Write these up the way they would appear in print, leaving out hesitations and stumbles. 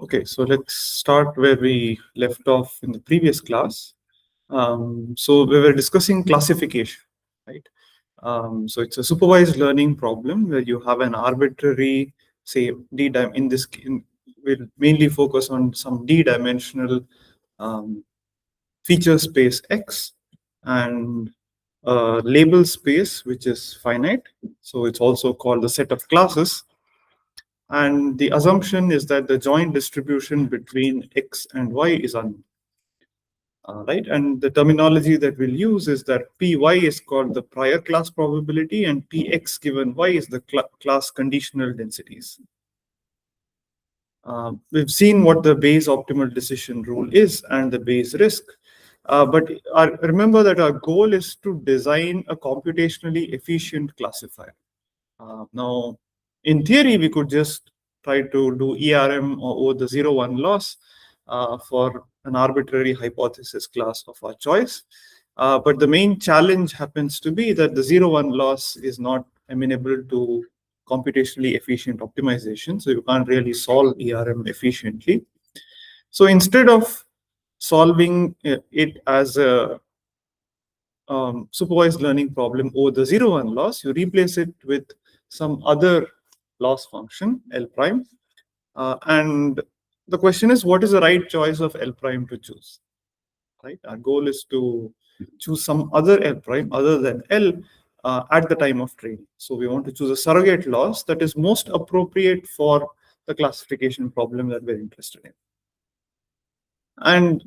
Okay, so let's start where we left off in the previous class. So we were discussing classification, right? So it's a supervised learning problem where you have an arbitrary, say, we'll mainly focus on some d-dimensional feature space X and label space, which is finite. So it's also called the set of classes. And the assumption is that the joint distribution between X and Y is unknown. Right? And the terminology that we'll use is that Py is called the prior class probability and Px given Y is the class conditional densities. We've seen what the Bayes optimal decision rule is and the Bayes risk. But remember that our goal is to design a computationally efficient classifier. Now, in theory, we could just try to do ERM over the 0-1 loss for an arbitrary hypothesis class of our choice. But the main challenge happens to be that the 0-1 loss is not amenable to computationally efficient optimization. So you can't really solve ERM efficiently. So instead of solving it as a supervised learning problem over the 0-1 loss, you replace it with some other loss function, L prime. And the question is, what is the right choice of L prime to choose? Right? Our goal is to choose some other L prime other than L at the time of training. So we want to choose a surrogate loss that is most appropriate for the classification problem that we're interested in. And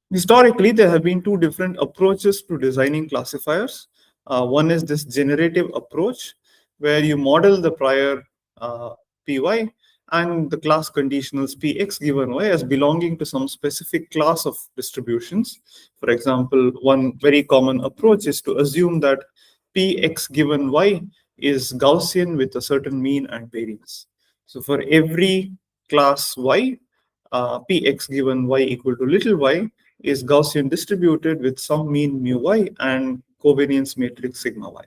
historically, there have been two different approaches to designing classifiers. One is this generative approach, where you model the prior Py and the class conditionals Px given Y as belonging to some specific class of distributions. For example, one very common approach is to assume that Px given Y is Gaussian with a certain mean and variance. So for every class Y, Px given Y equal to little y is Gaussian distributed with some mean mu y and covariance matrix sigma y.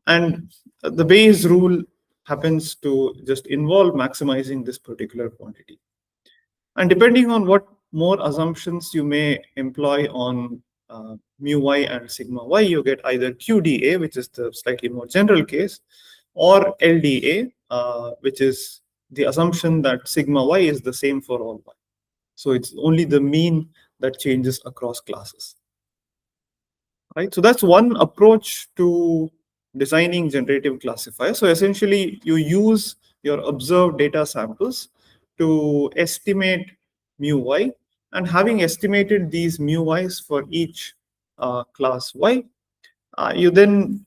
And the Bayes rule happens to just involve maximizing this particular quantity. And depending on what more assumptions you may employ on mu y and sigma y, you get either QDA, which is the slightly more general case, or LDA, which is the assumption that sigma y is the same for all y. So it's only the mean that changes across classes. Right? So that's one approach to designing generative classifiers. So essentially, you use your observed data samples to estimate mu y, and having estimated these mu y's for each class y, you then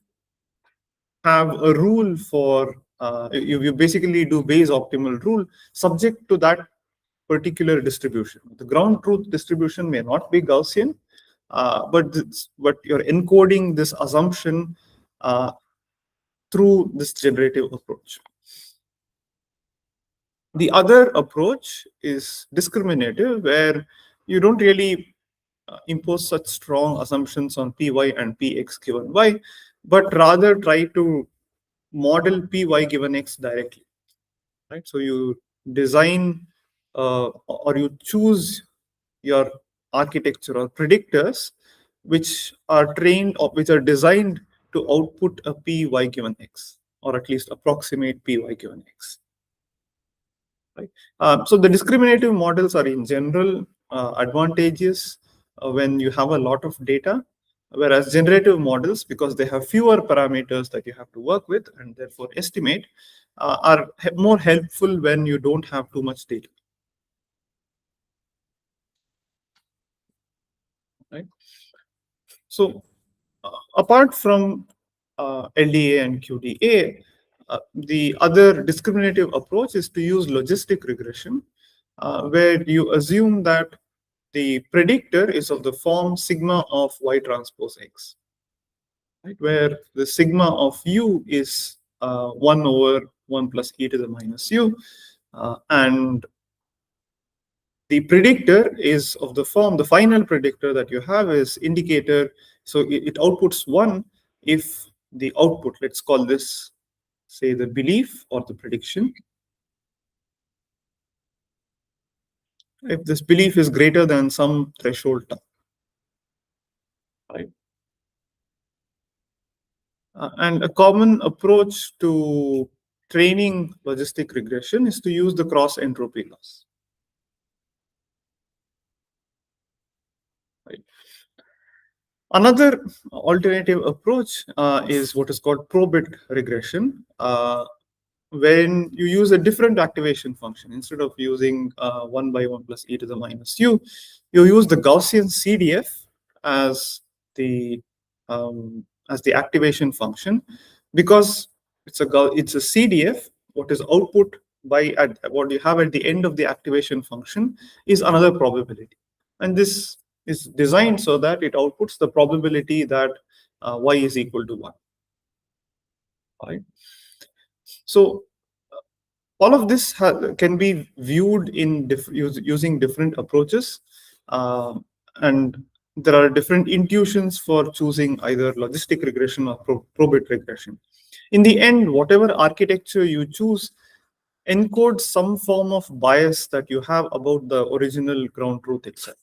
have a rule for you basically do Bayes optimal rule subject to that particular distribution. The ground truth distribution may not be Gaussian, but you're encoding this assumption through this generative approach. The other approach is discriminative, where you don't really impose such strong assumptions on Py and Px given y, but rather try to model Py given x directly. Right? So you design or you choose your architecture or predictors which are trained or which are designed to output a Py given x, or at least approximate Py given x. Right? So the discriminative models are in general advantageous when you have a lot of data, whereas generative models, because they have fewer parameters that you have to work with and therefore estimate, are more helpful when you don't have too much data. Right? So apart from LDA and QDA, the other discriminative approach is to use logistic regression, where you assume that the predictor is of the form sigma of y transpose x, right? Where the sigma of u is 1 over 1 plus e to the minus u, and the predictor is of the form, the final predictor that you have is indicator, so it outputs 1 if the output, let's call this, say, the belief or the prediction, if this belief is greater than some threshold term, right? And a common approach to training logistic regression is to use the cross entropy loss. Right. Another alternative approach is what is called probit regression, when you use a different activation function. Instead of using 1 by 1 plus e to the minus u, you use the Gaussian CDF as the activation function, because it's a CDF. What is output what you have at the end of the activation function is another probability, and this is designed so that it outputs the probability that y is equal to 1. Right? So all of this can be viewed in using different approaches, uh, and there are different intuitions for choosing either logistic regression or probit regression. In the end, whatever architecture you choose encodes some form of bias that you have about the original ground truth itself.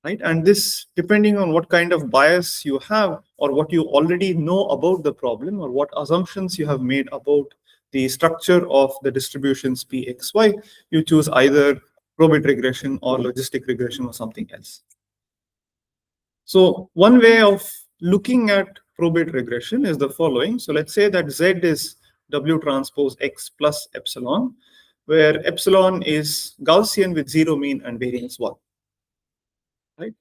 Right? And this, depending on what kind of bias you have, or what you already know about the problem, or what assumptions you have made about the structure of the distributions pxy, you choose either probit regression or logistic regression or something else. So one way of looking at probit regression is the following. So let's say that z is w transpose x plus epsilon, where epsilon is Gaussian with zero mean and variance 1. Right?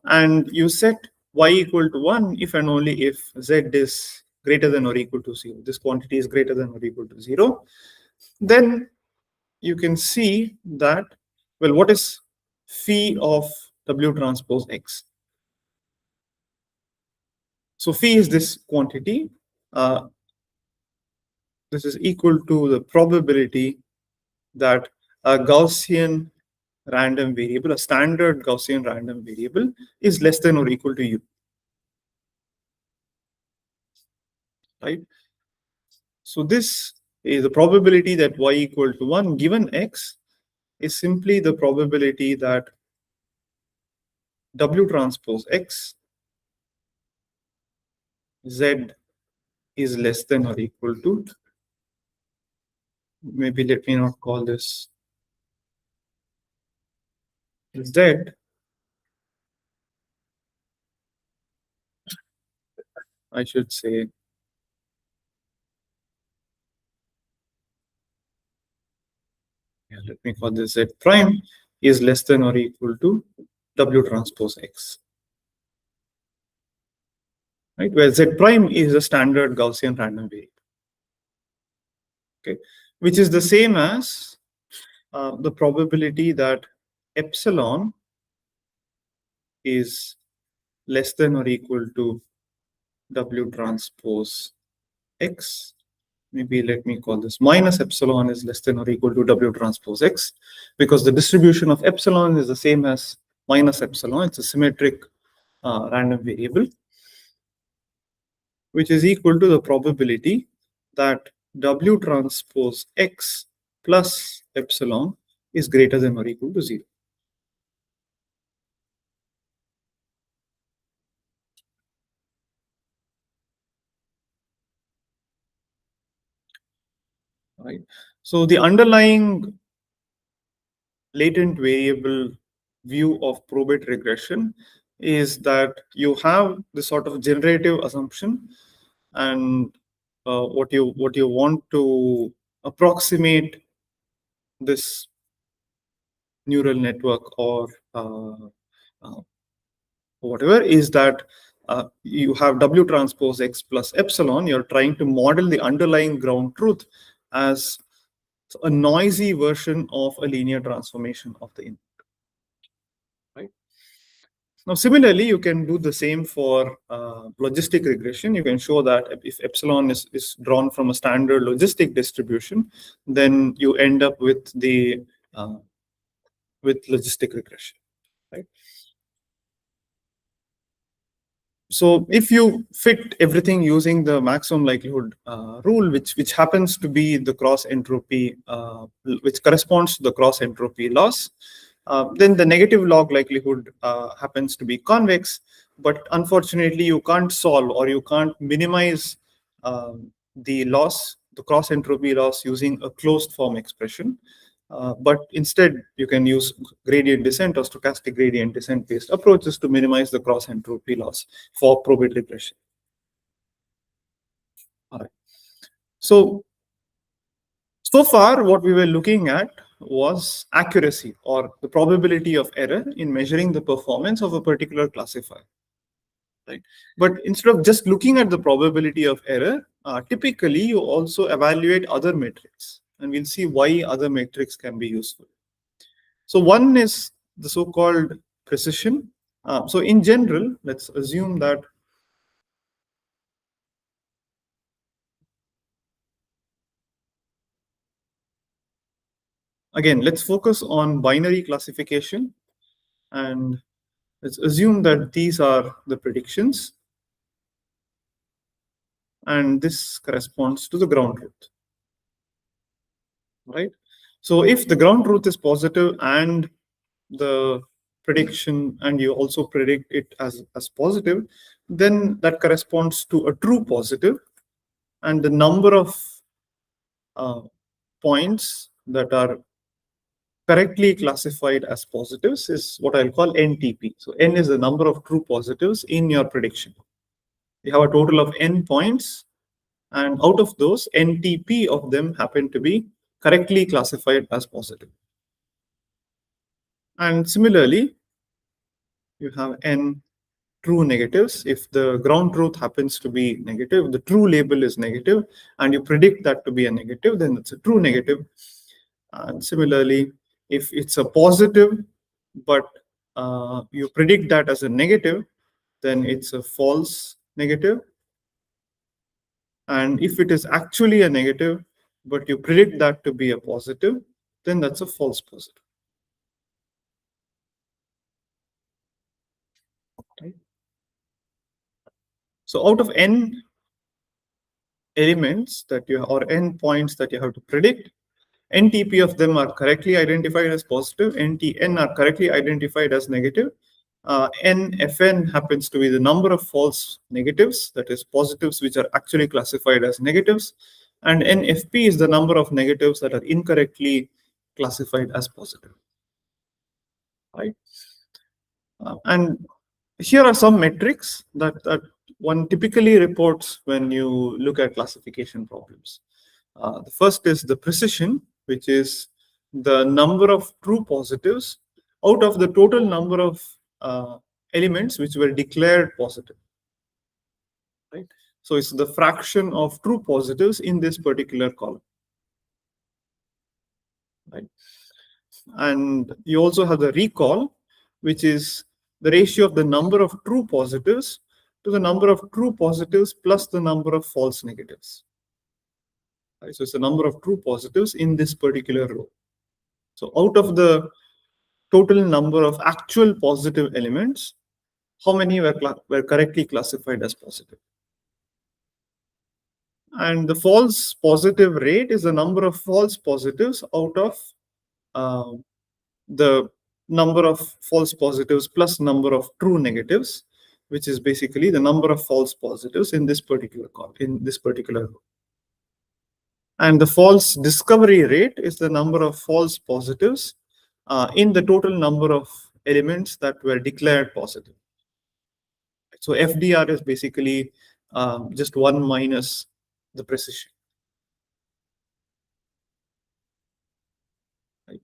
And you set y equal to 1 if and only if z is greater than or equal to 0. This quantity is greater than or equal to 0. Then you can see that, well, what is phi of w transpose x? So phi is this quantity. This is equal to the probability that a Gaussian random variable, a standard Gaussian random variable, is less than or equal to u. Right? So this is the probability that y equal to 1 given x is simply the probability that w transpose x z is less than or equal to, maybe let me not call this z, I should say let me call this z prime is less than or equal to w transpose x. Right, where z prime is a standard Gaussian random variable. Okay, which is the same as the probability that epsilon is less than or equal to w transpose x. Maybe let me call this minus epsilon is less than or equal to w transpose x, because the distribution of epsilon is the same as minus epsilon. It's a symmetric random variable, which is equal to the probability that w transpose x plus epsilon is greater than or equal to 0. Right. So the underlying latent variable view of probit regression is that you have this sort of generative assumption, and what you want to approximate this neural network or whatever is that you have w transpose x plus epsilon. You're trying to model the underlying ground truth as a noisy version of a linear transformation of the input. Right? Now, similarly, you can do the same for logistic regression. You can show that if epsilon is drawn from a standard logistic distribution, then you end up with the with logistic regression. Right? So if you fit everything using the maximum likelihood rule, which happens to be the cross entropy, which corresponds to the cross entropy loss, then the negative log likelihood happens to be convex. But unfortunately, you can't solve or you can't minimize the loss, the cross entropy loss, using a closed form expression. But instead, you can use gradient descent or stochastic gradient descent based approaches to minimize the cross entropy loss for probability regression. All right. So far, what we were looking at was accuracy or the probability of error in measuring the performance of a particular classifier. Right. But instead of just looking at the probability of error, typically you also evaluate other metrics, and we'll see why other metrics can be useful. So one is the so-called precision. So in general, let's assume that again, let's focus on binary classification, and let's assume that these are the predictions, and this corresponds to the ground truth, right? So if the ground truth is positive and the prediction, and you also predict it as positive, then that corresponds to a true positive, and the number of points that are correctly classified as positives is what I'll call NTP. So N is the number of true positives in your prediction. You have a total of N points, and out of those, NTP of them happen to be correctly classified as positive. And similarly, you have N true negatives. If the ground truth happens to be negative, the true label is negative, and you predict that to be a negative, then it's a true negative. And similarly, if it's a positive, but you predict that as a negative, then it's a false negative. And if it is actually a negative, but you predict that to be a positive, then that's a false positive. Right? So out of n elements that you, or n points that you have to predict, NTP of them are correctly identified as positive, NTN are correctly identified as negative. NFN happens to be the number of false negatives, that is positives which are actually classified as negatives, and NFP is the number of negatives that are incorrectly classified as positive. Right? And here are some metrics that one typically reports when you look at classification problems. The first is the precision, which is the number of true positives out of the total number of elements which were declared positive. Right? So it's the fraction of true positives in this particular column. Right? And you also have the recall, which is the ratio of the number of true positives to the number of true positives plus the number of false negatives. Right? So it's the number of true positives in this particular row. So out of the total number of actual positive elements, how many were correctly classified as positive? And the false positive rate is the number of false positives out of the number of false positives plus number of true negatives, which is basically the number of false positives in this particular row. And the false discovery rate is the number of false positives in the total number of elements that were declared positive. So FDR is basically just 1 minus the precision. Right?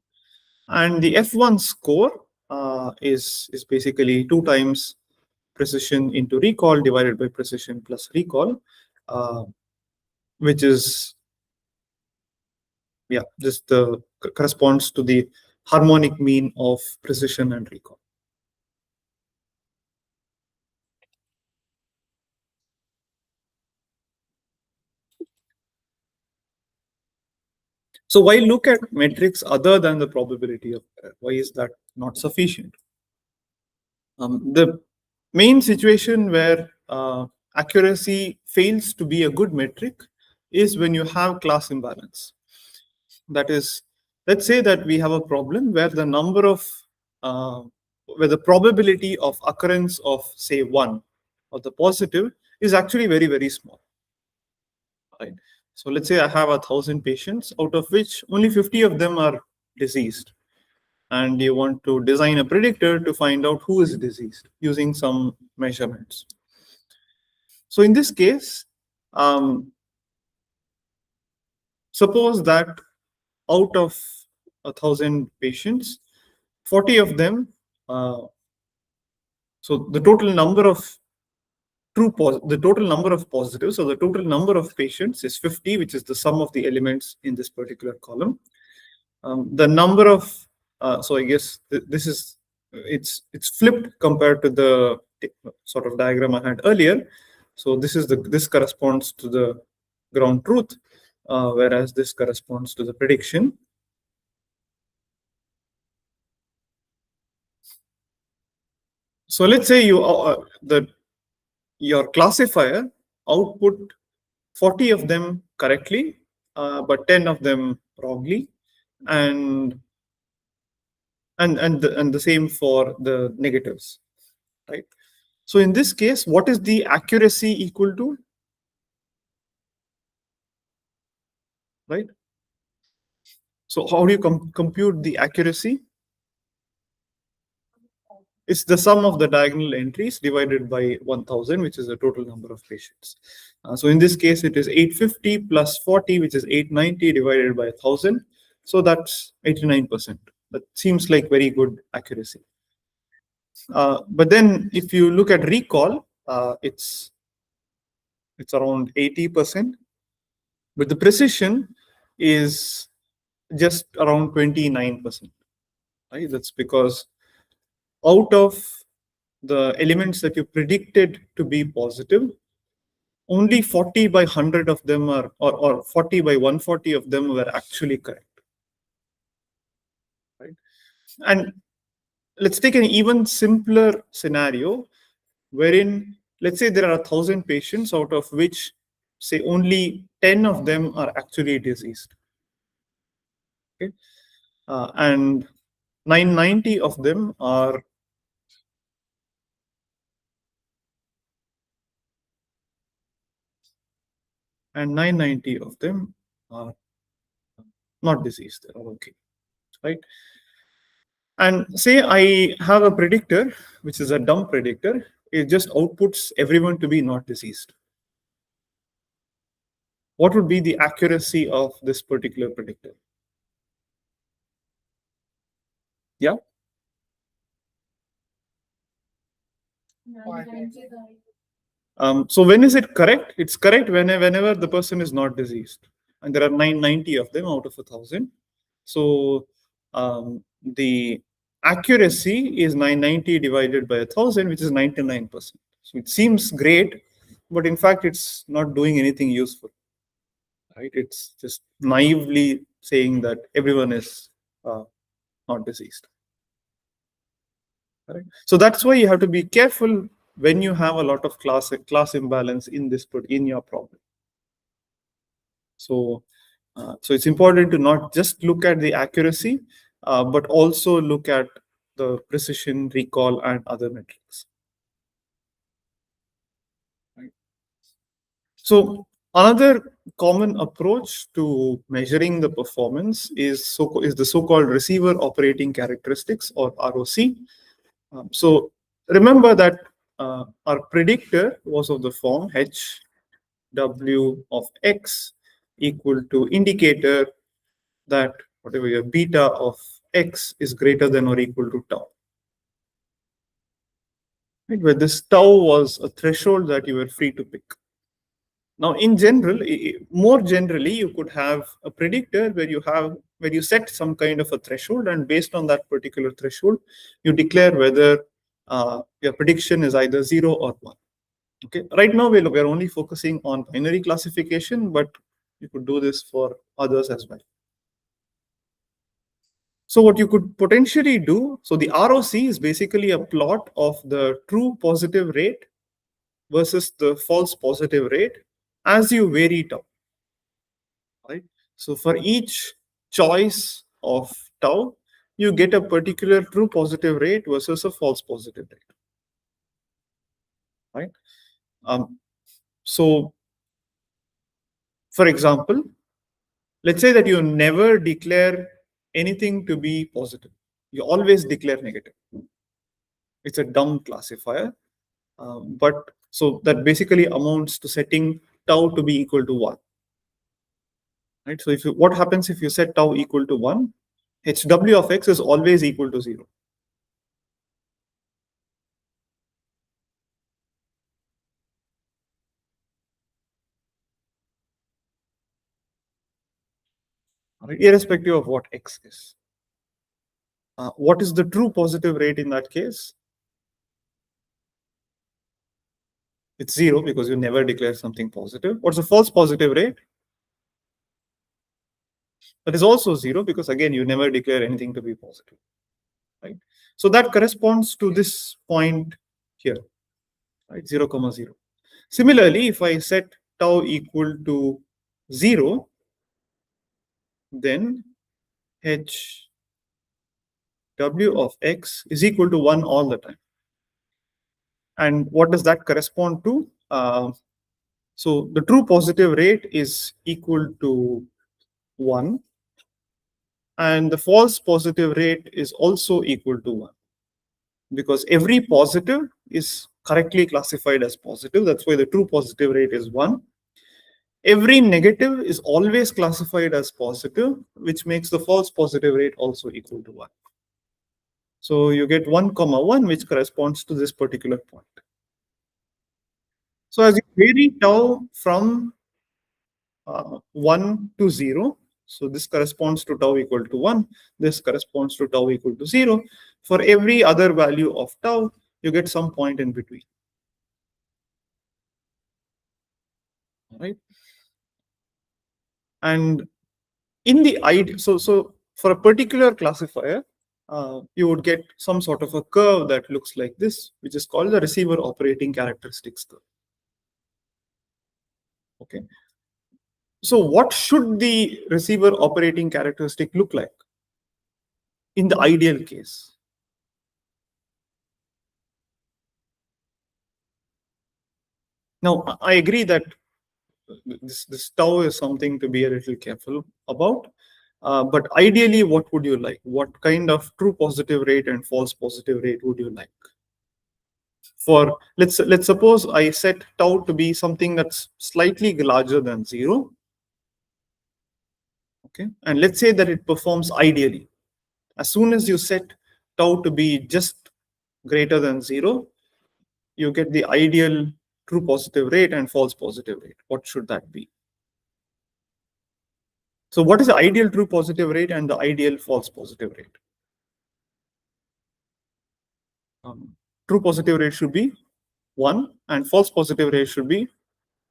And the F1 score is basically 2 times precision into recall divided by precision plus recall, which is just corresponds to the harmonic mean of precision and recall. So why look at metrics other than the probability of error? Why is that not sufficient? The main situation where accuracy fails to be a good metric is when you have class imbalance. That is, let's say that we have a problem where the number of where the probability of occurrence of say 1 or the positive is actually very, very small. Right? So let's say I have 1,000 patients, out of which only 50 of them are diseased. And you want to design a predictor to find out who is diseased using some measurements. So in this case, suppose that out of 1,000 patients, 40 of them, so the total number of the total number of positives, so the total number of patients is 50, which is the sum of the elements in this particular column. The number of, so I guess this is, it's flipped compared to the sort of diagram I had earlier. So this corresponds to the ground truth, whereas this corresponds to the prediction. So let's say your classifier output 40 of them correctly, but 10 of them wrongly, and the same for the negatives, right? So in this case, what is the accuracy equal to? Right? So how do you compute the accuracy? It's the sum of the diagonal entries divided by 1,000, which is the total number of patients. So in this case, it is 850 plus 40, which is 890 divided by 1,000. So that's 89%. That seems like very good accuracy. But then if you look at recall, it's around 80%. But the precision is just around 29%. Right? That's because out of the elements that you predicted to be positive, only 40 by 100 of them are, or 40 by 140 of them were actually correct. Right? And let's take an even simpler scenario wherein, let's say there are 1,000 patients, out of which, say, only 10 of them are actually diseased. Okay? And 990 of them are and 990 of them are not diseased. They're all okay, right? And say I have a predictor, which is a dumb predictor. It just outputs everyone to be not diseased. What would be the accuracy of this particular predictor? Yeah? So when is it correct? It's correct whenever the person is not diseased. And there are 990 of them out of 1,000. So the accuracy is 990 divided by 1,000, which is 99%. So it seems great, but in fact, it's not doing anything useful. Right? It's just naively saying that everyone is not diseased. Right? So that's why you have to be careful when you have a lot of class imbalance in your problem. So it's important to not just look at the accuracy, but also look at the precision, recall, and other metrics. Right. So another common approach to measuring the performance is the so-called receiver operating characteristics, or ROC. So remember that our predictor was of the form H W of X equal to indicator that whatever your beta of X is greater than or equal to tau. Right? Where this tau was a threshold that you were free to pick. Now, in general, more generally, you could have a predictor where you set some kind of a threshold, and based on that particular threshold, you declare whether your prediction is either 0 or 1. Okay. Right now, we're only focusing on binary classification, but you could do this for others as well. So what you could potentially do, so the ROC is basically a plot of the true positive rate versus the false positive rate as you vary tau, right? So for each choice of tau, you get a particular true positive rate versus a false positive rate, right? Um, so, for example, let's say that you never declare anything to be positive. You always declare negative. It's a dumb classifier, but so that basically amounts to setting tau to be equal to 1. Right? So what happens if you set tau equal to 1? HW of x is always equal to 0. Right? Irrespective of what x is. What is the true positive rate in that case? It's 0 because you never declare something positive. What's the false positive rate? That is also 0 because again you never declare anything to be positive. Right? So that corresponds to this point here, right? 0, 0. Similarly, if I set tau equal to 0, then h w of x is equal to 1 all the time. And what does that correspond to? So the true positive rate is equal to 1, and the false positive rate is also equal to 1, because every positive is correctly classified as positive. That's why the true positive rate is 1. Every negative is always classified as positive, which makes the false positive rate also equal to 1. So you get 1, 1, which corresponds to this particular point. So as you vary tau from 1 to 0, so this corresponds to tau equal to 1, this corresponds to tau equal to 0. For every other value of tau, you get some point in between. All right? And in the ID, so for a particular classifier, you would get some sort of a curve that looks like this, which is called the receiver operating characteristics curve. Okay. So what should the receiver operating characteristic look like in the ideal case? Now, I agree that this tau is something to be a little careful about. But ideally, what would you like? What kind of true positive rate and false positive rate would you like? For let's suppose I set tau to be something that's slightly larger than 0. Okay, and let's say that it performs ideally. As soon as you set tau to be just greater than 0, you get the ideal true positive rate and false positive rate. What should that be? So what is the ideal true positive rate and the ideal false positive rate? True positive rate should be 1 and false positive rate should be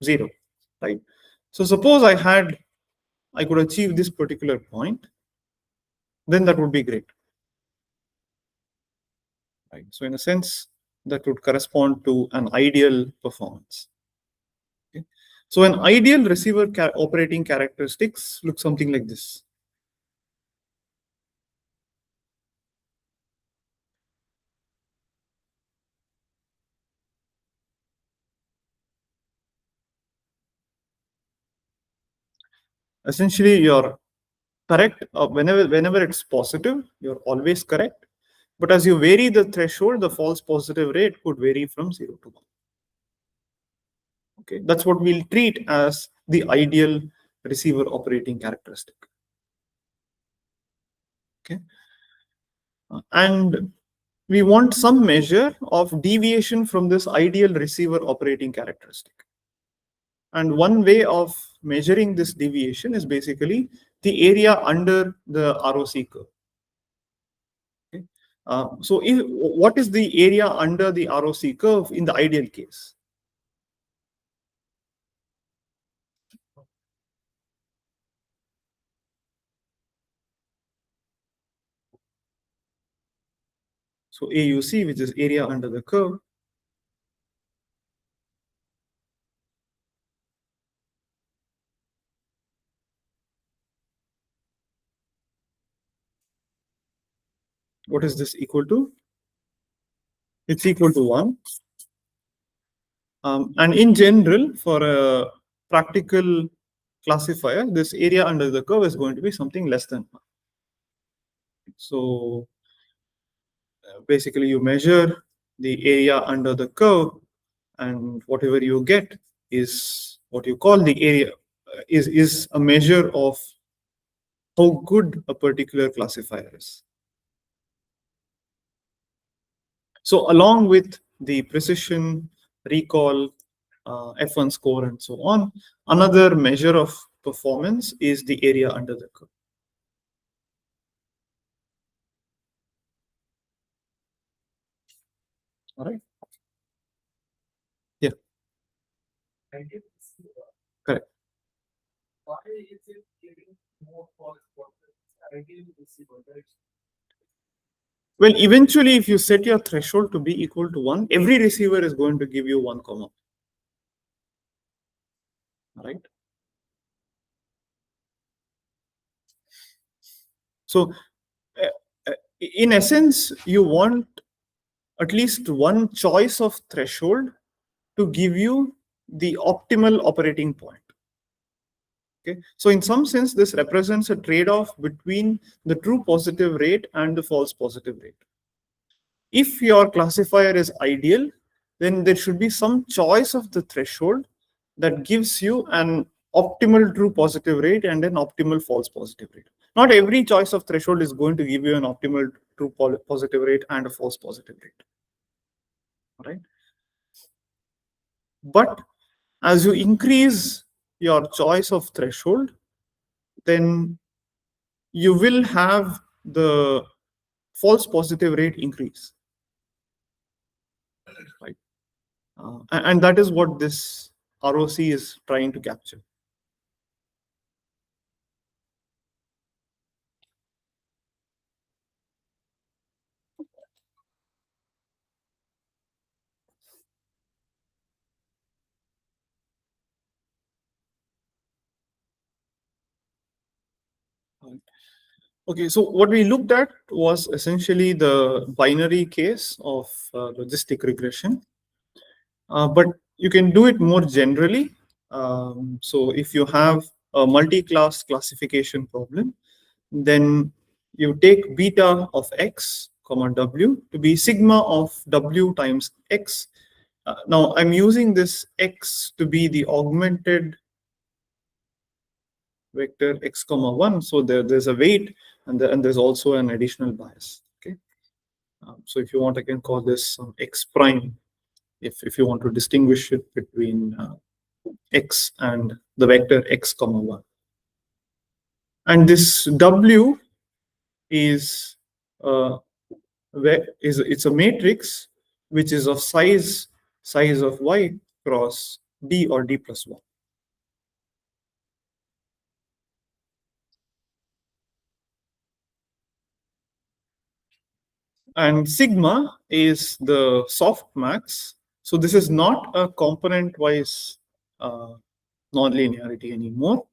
0, right? So suppose I could achieve this particular point, then that would be great, right? So in a sense, that would correspond to an ideal performance. Okay? So an ideal receiver operating characteristics look something like this. Essentially, you're correct whenever it's positive, you're always correct. But as you vary the threshold, the false positive rate could vary from 0 to 1. Okay, that's what we'll treat as the ideal receiver operating characteristic. Okay, and we want some measure of deviation from this ideal receiver operating characteristic. And one way of measuring this deviation is basically the area under the ROC curve. Okay? So what is the area under the ROC curve in the ideal case? So AUC, which is area under the curve, What is this equal to? It's equal to 1. And in general, for a practical classifier, this area under the curve is going to be something less than 1. So basically, you measure the area under the curve, and whatever you get is what you call the area, is a measure of how good a particular classifier is. So along with the precision, recall, F1 score, and so on, another measure of performance is the area under the curve. All right. Yeah. Correct. Why is it giving more false positives? Well, eventually, if you set your threshold to be equal to 1, every receiver is going to give you 1 comma. Right? So, in essence, you want at least one choice of threshold to give you the optimal operating point. Okay, so in some sense, this represents a trade-off between the true positive rate and the false positive rate. If your classifier is ideal, then there should be some choice of the threshold that gives you an optimal true positive rate and an optimal false positive rate. Not every choice of threshold is going to give you an optimal true positive rate and a false positive rate. Right? But as you increase your choice of threshold, then you will have the false positive rate increase. Right? And that is what this ROC is trying to capture. Okay, so what we looked at was essentially the binary case of logistic regression, but you can do it more generally. So if you have a multi-class classification problem, then you take beta of x comma w to be sigma of w times x. Now I'm using this x to be the augmented vector x comma 1, so there's a weight, and there's also an additional bias. Okay, so if you want, I can call this some x prime, if you want to distinguish it between x and the vector x comma 1. And this w is it's a matrix which is of size of y cross d or d plus 1. And sigma is the softmax. So this is not a component-wise nonlinearity anymore.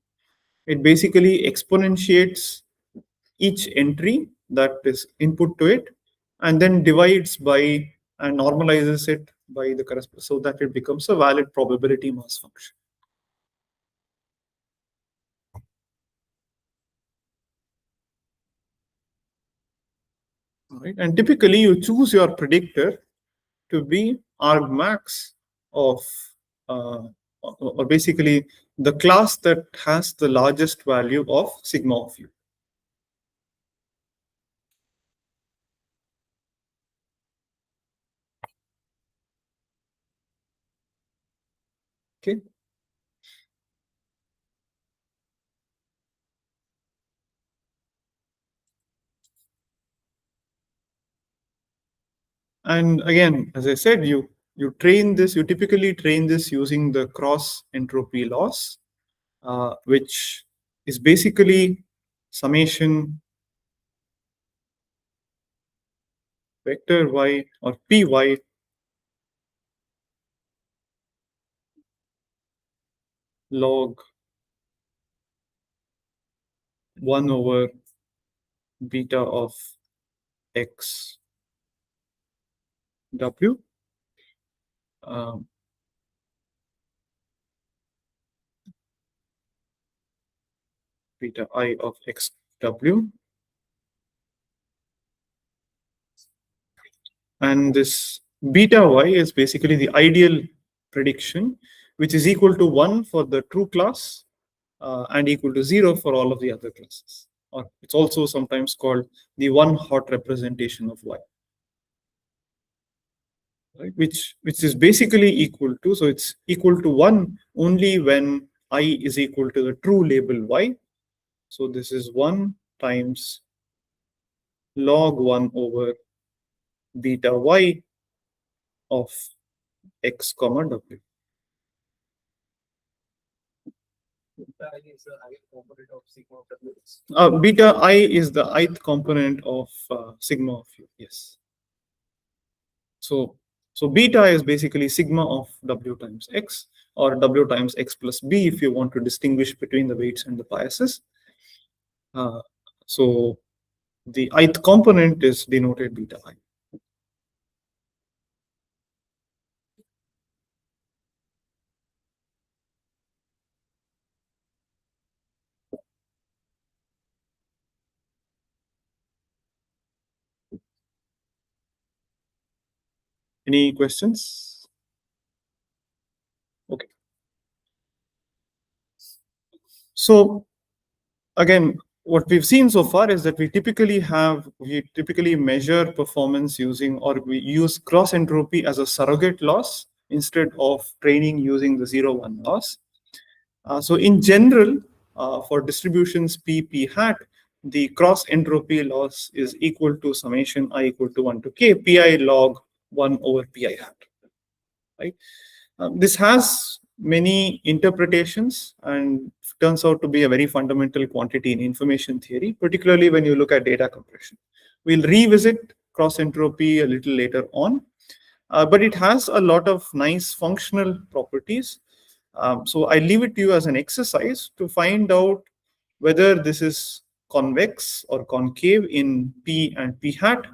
It basically exponentiates each entry that is input to it, and then divides by and normalizes it by the corresponding, so that it becomes a valid probability mass function. All right, and typically you choose your predictor to be argmax of, or basically the class that has the largest value of sigma of u. Okay. And again, as I said, you typically train this using the cross entropy loss, which is basically summation vector y or py log 1 over beta of x w beta I of x w, and this beta y is basically the ideal prediction, which is equal to 1 for the true class and equal to 0 for all of the other classes. Or it's also sometimes called the one hot representation of y, right? Which is basically equal to, so it's equal to 1 only when I is equal to the true label y. So this is 1 times log 1 over beta y of x comma w. Beta I is the ith component of sigma of u. Yes. So beta is basically sigma of w times x, or w times x plus b if you want to distinguish between the weights and the biases. So the ith component is denoted beta I. Any questions? Okay. So again, what we've seen so far is that we typically measure performance using, or we use cross entropy as a surrogate loss instead of training using the 0-1 loss. So in general, for distributions p hat, the cross entropy loss is equal to summation I equal to 1 to k pi log 1 over pi hat, right? This has many interpretations and turns out to be a very fundamental quantity in information theory, particularly when you look at data compression. We'll revisit cross entropy a little later on, but it has a lot of nice functional properties. So I leave it to you as an exercise to find out whether this is convex or concave in p and p hat,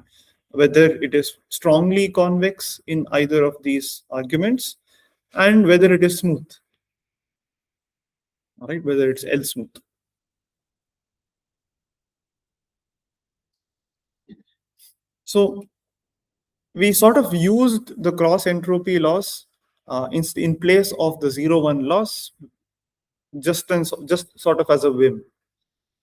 whether it is strongly convex in either of these arguments, and whether it is smooth, all right, whether it's L smooth. So we sort of used the cross entropy loss in place of the 0-1 loss, just sort of as a whim,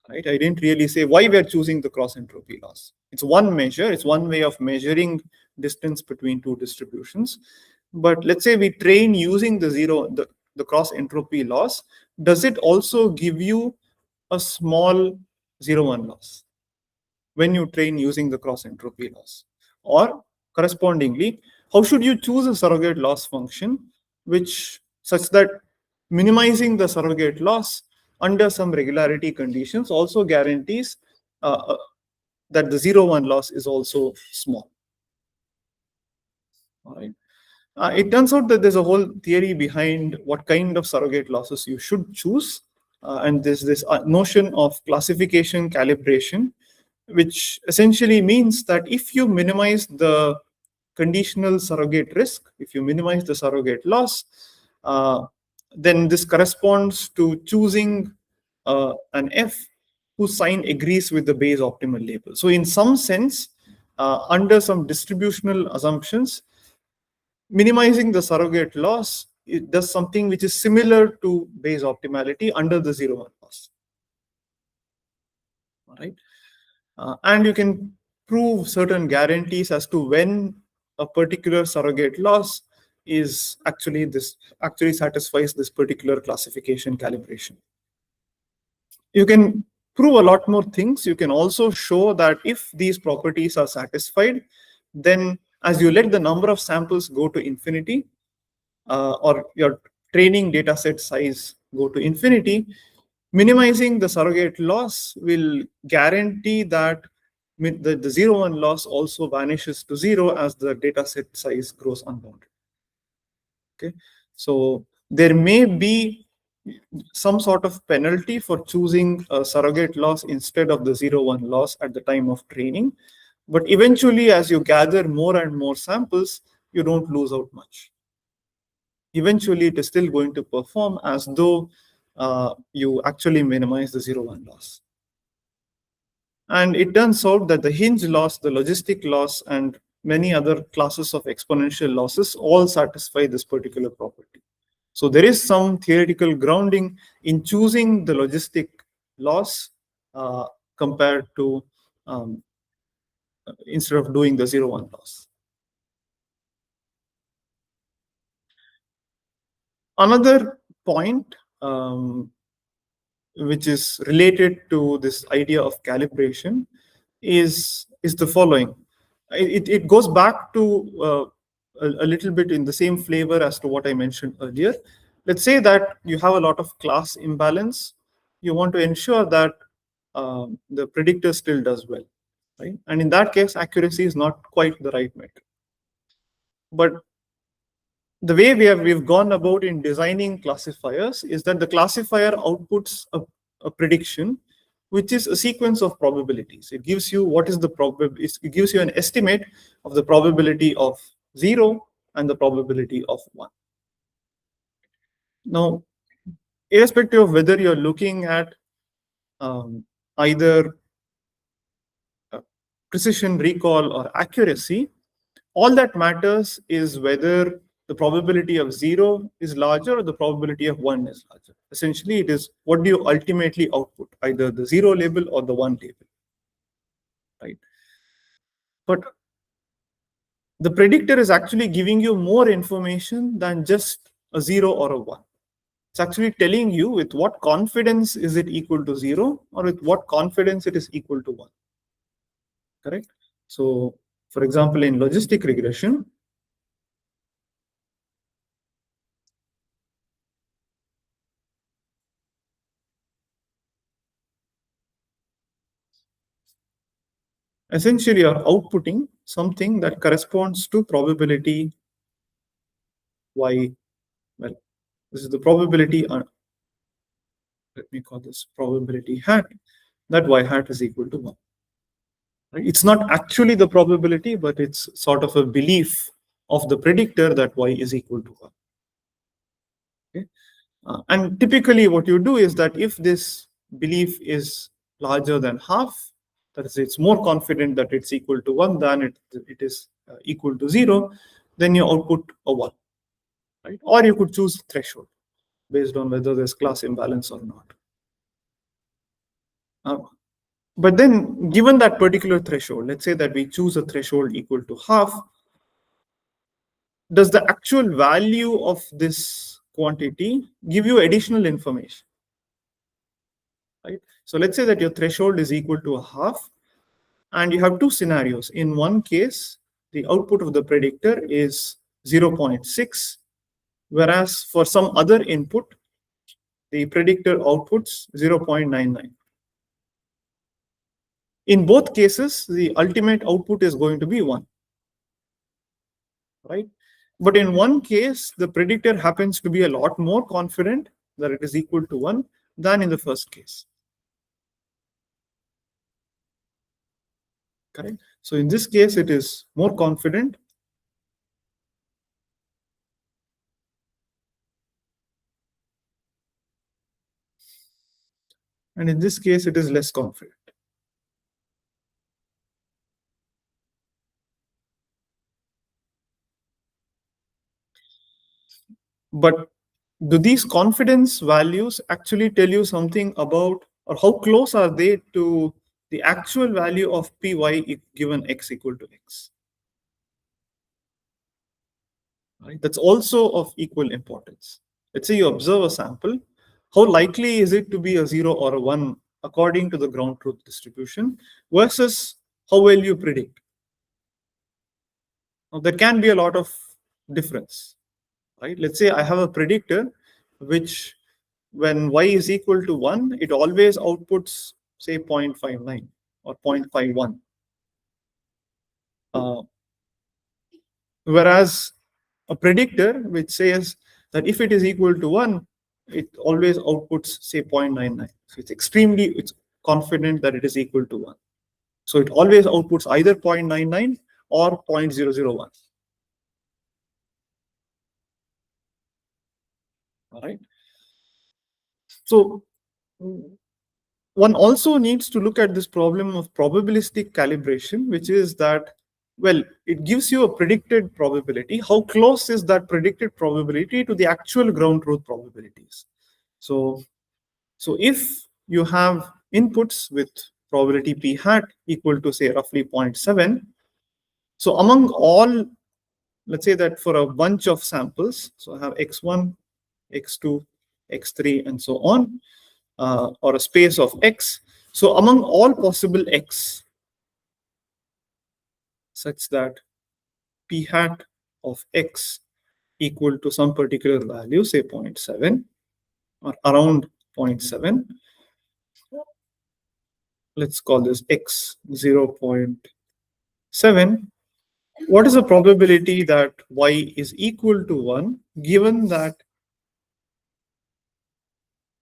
right? I didn't really say why we're choosing the cross entropy loss. It's one measure, it's one way of measuring distance between two distributions. But let's say we train using the cross entropy loss. Does it also give you a small 0-1 loss when you train using the cross entropy loss? Or correspondingly, how should you choose a surrogate loss function which such that minimizing the surrogate loss under some regularity conditions also guarantees that the 0-1 loss is also small. All right. It turns out that there's a whole theory behind what kind of surrogate losses you should choose. And there's this notion of classification calibration, which essentially means that if you minimize the conditional surrogate risk, if you minimize the surrogate loss, then this corresponds to choosing an F whose sign agrees with the Bayes optimal label. So in some sense, under some distributional assumptions, minimizing the surrogate loss, it does something which is similar to Bayes optimality under the 0-1 loss. All right. And you can prove certain guarantees as to when a particular surrogate loss is actually satisfies this particular classification calibration. You can prove a lot more things. You can also show that if these properties are satisfied, then as you let the number of samples go to infinity, or your training data set size go to infinity, minimizing the surrogate loss will guarantee that the 0-1 loss also vanishes to 0 as the data set size grows unbounded. Okay, so there may be some sort of penalty for choosing a surrogate loss instead of the 0-1 loss at the time of training. But eventually, as you gather more and more samples, you don't lose out much. Eventually, it is still going to perform as though you actually minimize the 0-1 loss. And it turns out that the hinge loss, the logistic loss, and many other classes of exponential losses all satisfy this particular property. So there is some theoretical grounding in choosing the logistic loss compared to instead of doing the 0-1 loss. Another point which is related to this idea of calibration is the following. It goes back to a little bit in the same flavor as to what I mentioned earlier. Let's say that you have a lot of class imbalance. You want to ensure that the predictor still does well, right? And in that case, accuracy is not quite the right metric. But the way we've gone about in designing classifiers is that the classifier outputs a prediction, which is a sequence of probabilities. It gives you what is the it gives you an estimate of the probability of 0 and the probability of 1. Now, irrespective of whether you're looking at either precision, recall, or accuracy, all that matters is whether the probability of 0 is larger or the probability of 1 is larger. Essentially, it is what do you ultimately output, either the 0 label or the 1 label, right? But the predictor is actually giving you more information than just a 0 or a 1. It's actually telling you with what confidence is it equal to 0 or with what confidence it is equal to 1. Correct? So, for example, in logistic regression, essentially you're outputting something that corresponds to probability y. Well, this is the probability, let me call this probability hat, that y hat is equal to 1. Right? It's not actually the probability, but it's sort of a belief of the predictor that y is equal to 1. Okay? And typically what you do is that if this belief is larger than half, that is, it's more confident that it's equal to 1 than it is equal to 0, then you output a 1. Right? Or you could choose threshold based on whether there's class imbalance or not. But then given that particular threshold, let's say that we choose a threshold equal to half, does the actual value of this quantity give you additional information? Right? So let's say that your threshold is equal to a half, and you have two scenarios. In one case, the output of the predictor is 0.6, whereas for some other input, the predictor outputs 0.99. In both cases, the ultimate output is going to be 1. Right? But in one case, the predictor happens to be a lot more confident that it is equal to 1 than in the first case. Correct? So in this case, it is more confident. And in this case, it is less confident. But do these confidence values actually tell you something about, or how close are they to the actual value of py if given x equal to x? Right? That's also of equal importance. Let's say you observe a sample. How likely is it to be a 0 or a 1 according to the ground truth distribution versus how well you predict? Now, there can be a lot of difference. Right? Let's say I have a predictor which, when y is equal to 1, it always outputs, say, 0.59 or 0.51. Whereas a predictor which says that if it is equal to 1, it always outputs, say, 0.99. So it's confident that it is equal to 1. So it always outputs either 0.99 or 0.001. All right. So one also needs to look at this problem of probabilistic calibration, which is that, well, it gives you a predicted probability. How close is that predicted probability to the actual ground truth probabilities? So if you have inputs with probability p hat equal to, say, roughly 0.7, so among all, let's say that for a bunch of samples, so I have x1, x2, x3, and so on, or a space of x. So among all possible x, such that p hat of x equal to some particular value, say 0.7 or around 0.7, let's call this x 0.7. What is the probability that y is equal to 1 given that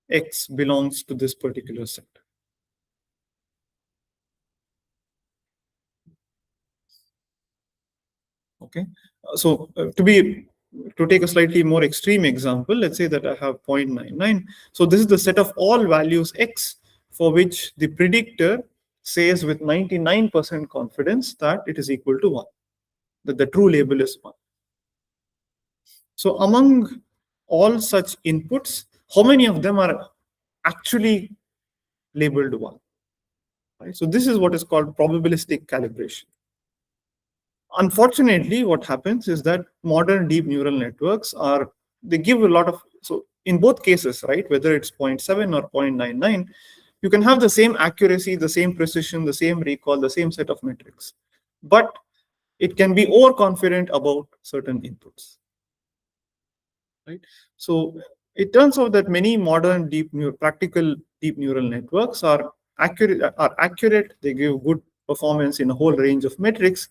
x belongs to this particular set? Okay, so to take a slightly more extreme example, let's say that I have 0.99. So this is the set of all values x for which the predictor says with 99% confidence that it is equal to 1, that the true label is 1. So among all such inputs, how many of them are actually labeled 1? Right? So this is what is called probabilistic calibration. Unfortunately, what happens is that modern deep neural networks they give a lot of, so in both cases, right, whether it's 0.7 or 0.99, you can have the same accuracy, the same precision, the same recall, the same set of metrics, but it can be overconfident about certain inputs, right? So it turns out that many modern practical deep neural networks are accurate. They give good performance in a whole range of metrics,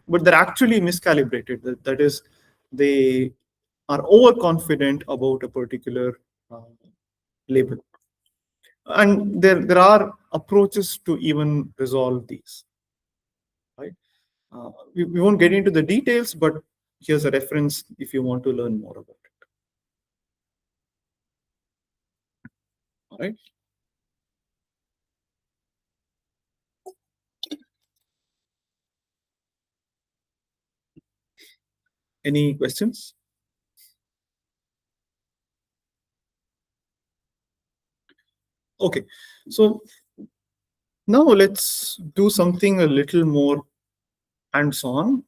but they're actually miscalibrated. That is, they are overconfident about a particular uh, label. And there are approaches to even resolve these, right? We won't get into the details, but here's a reference if you want to learn more about it. All right. Any questions? Okay, so now let's do something a little more hands-on.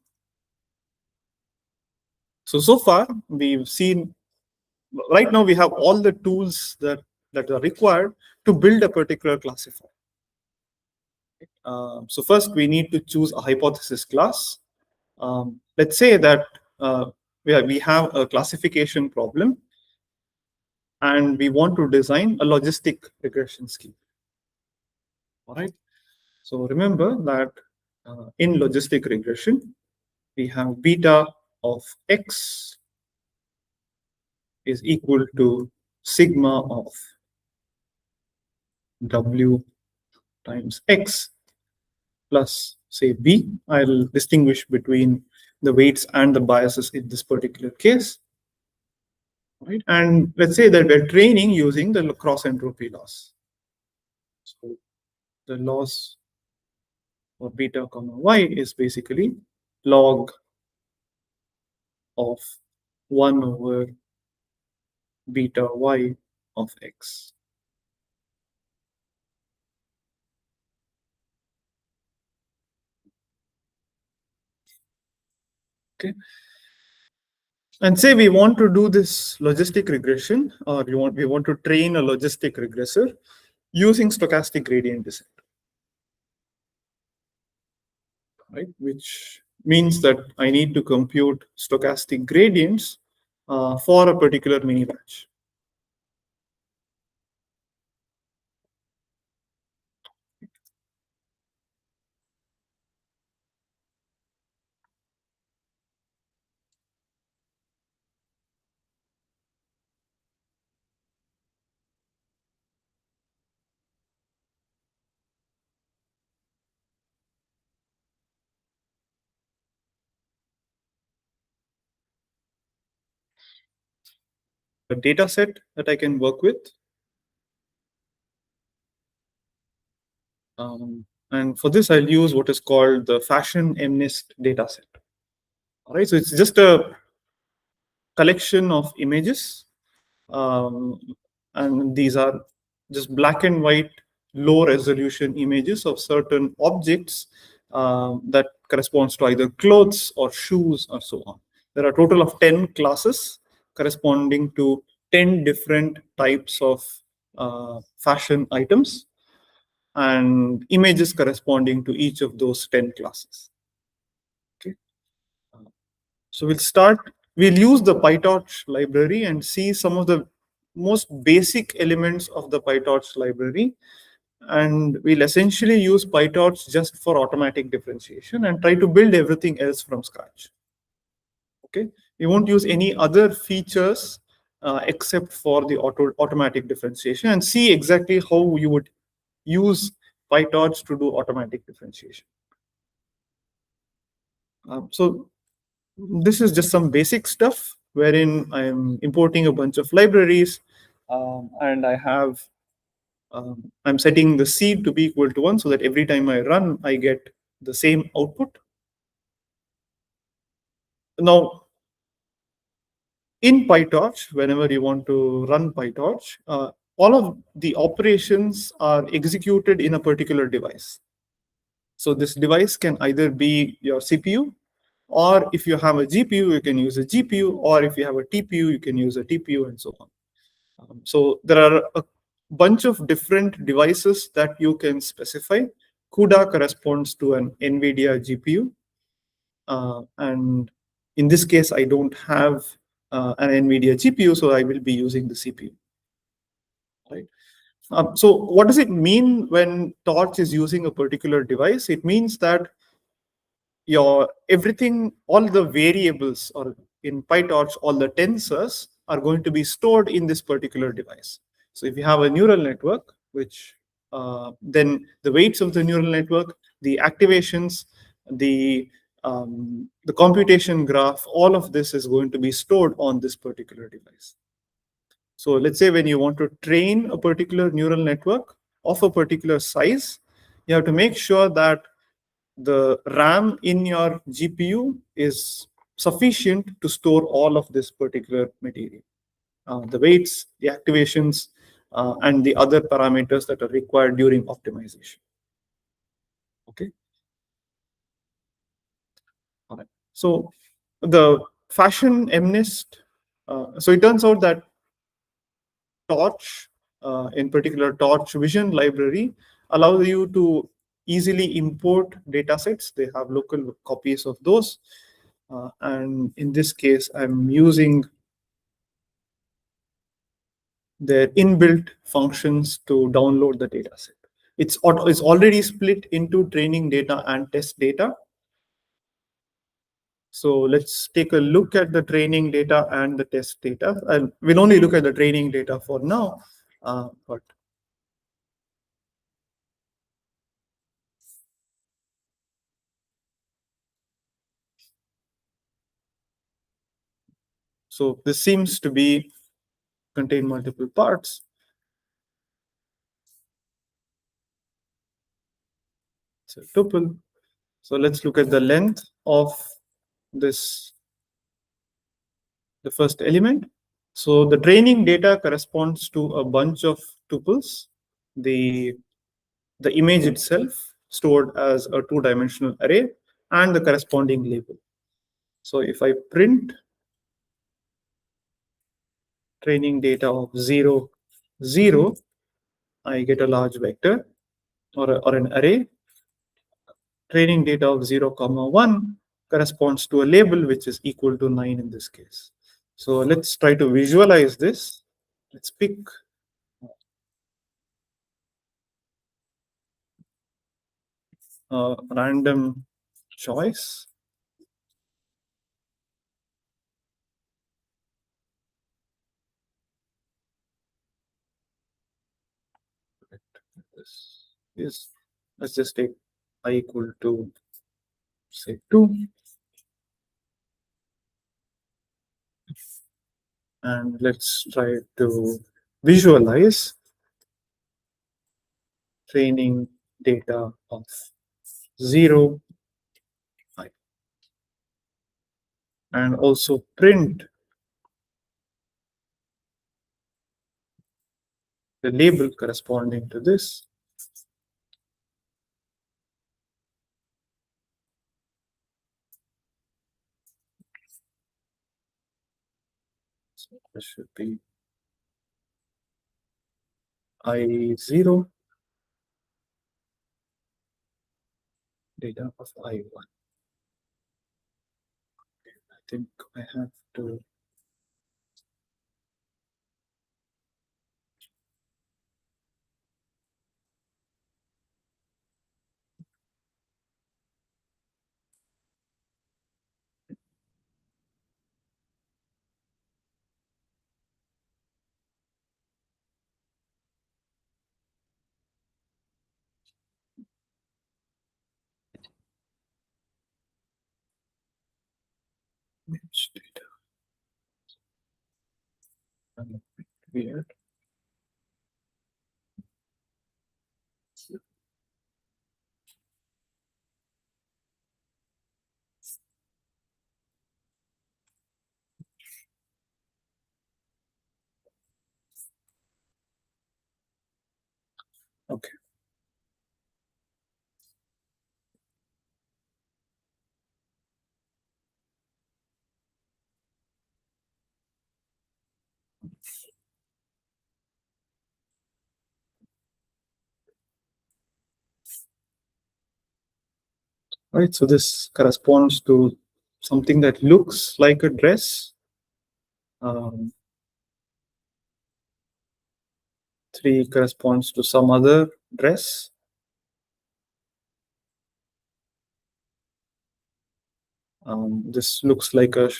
So far we've seen, right now we have all the tools that are required to build a particular classifier. So first we need to choose a hypothesis class. Let's say that we have a classification problem and we want to design a logistic regression scheme. All right. So remember that in logistic regression, we have beta of x is equal to sigma of w times x plus, say, b. I'll distinguish between the weights and the biases in this particular case. Right? And let's say that we're training using the cross entropy loss. So the loss for beta comma y is basically log of 1 over beta y of x. Okay. And say we want to do this logistic regression, or we want to train a logistic regressor using stochastic gradient descent, right? Which means that I need to compute stochastic gradients for a particular mini batch. data set that I can work with. And for this, I'll use what is called the fashion MNIST data set. All right, so it's just a collection of images, um, and these are just black and white, low resolution images of certain objects that corresponds to either clothes or shoes or so on. There are a total of 10 classes corresponding to 10 different types of fashion items, and images corresponding to each of those 10 classes. Okay. So we'll use the PyTorch library and see some of the most basic elements of the PyTorch library. And we'll essentially use PyTorch just for automatic differentiation and try to build everything else from scratch. Okay. We won't use any other features except for the automatic differentiation, and see exactly how you would use PyTorch to do automatic differentiation. So this is just some basic stuff wherein I'm importing a bunch of libraries, and I'm setting the seed to be equal to 1 so that every time I run, I get the same output. Now, in PyTorch, whenever you want to run PyTorch, all of the operations are executed in a particular device. So this device can either be your CPU, or if you have a GPU, you can use a GPU, or if you have a TPU, you can use a TPU, and so on. So there are a bunch of different devices that you can specify. CUDA corresponds to an NVIDIA GPU. And in this case, I don't have an NVIDIA GPU, so I will be using the CPU. Right. So what does it mean when Torch is using a particular device? It means that your everything, all the variables, or in PyTorch, all the tensors are going to be stored in this particular device. So if you have a neural network, which then the weights of the neural network, the activations, the computation graph, all of this is going to be stored on this particular device. So let's say when you want to train a particular neural network of a particular size, you have to make sure that the RAM in your GPU is sufficient to store all of this particular material, the weights, the activations, and the other parameters that are required during optimization. Okay. All right. So the fashion MNIST, so it turns out that Torch, in particular Torch Vision library, allows you to easily import datasets. They have local copies of those. And in this case, I'm using their inbuilt functions to download the dataset. It's already split into training data and test data. So let's take a look at the training data and the test data. And we'll only look at the training data for now, but so this seems to be contain multiple parts. It's a tuple. So let's look at the length of this, the first element. So the training data corresponds to a bunch of tuples. The image itself stored as a two-dimensional array and the corresponding label. So if I print training data of 0, 0, I get a large vector or an array. Training data of 0, 1 corresponds to a label which is equal to 9 in this case. So let's try to visualize this. Let's pick a random choice. Yes, let's just take I equal to, say, 2. And let's try to visualize training data of 0, 5, and also print the label corresponding to this. So this should be I0 data of I1. I think I have to image data. Weird. Okay. Right. So this corresponds to something that looks like a dress. 3 corresponds to some other dress. This looks like a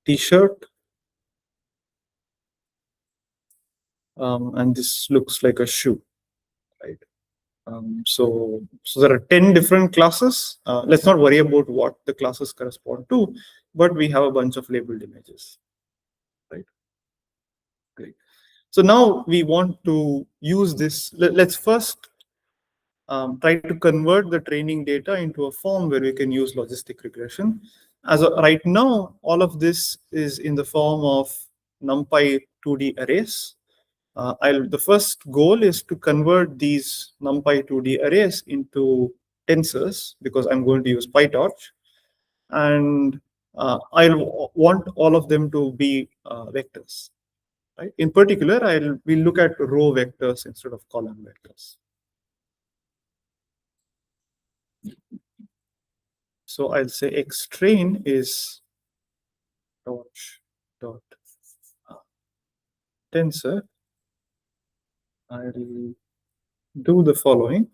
t-shirt. And this looks like a shoe, right? So there are 10 different classes. Let's not worry about what the classes correspond to, but we have a bunch of labeled images, right? Great. So now we want to use this. Let's first try to convert the training data into a form where we can use logistic regression. Right now, all of this is in the form of NumPy 2D arrays. The first goal is to convert these NumPy 2D arrays into tensors because I'm going to use pytorch, and I'll want all of them to be vectors. Right? In particular, we'll look at row vectors instead of column vectors. So I'll say xtrain is torch dot tensor. I'll do the following.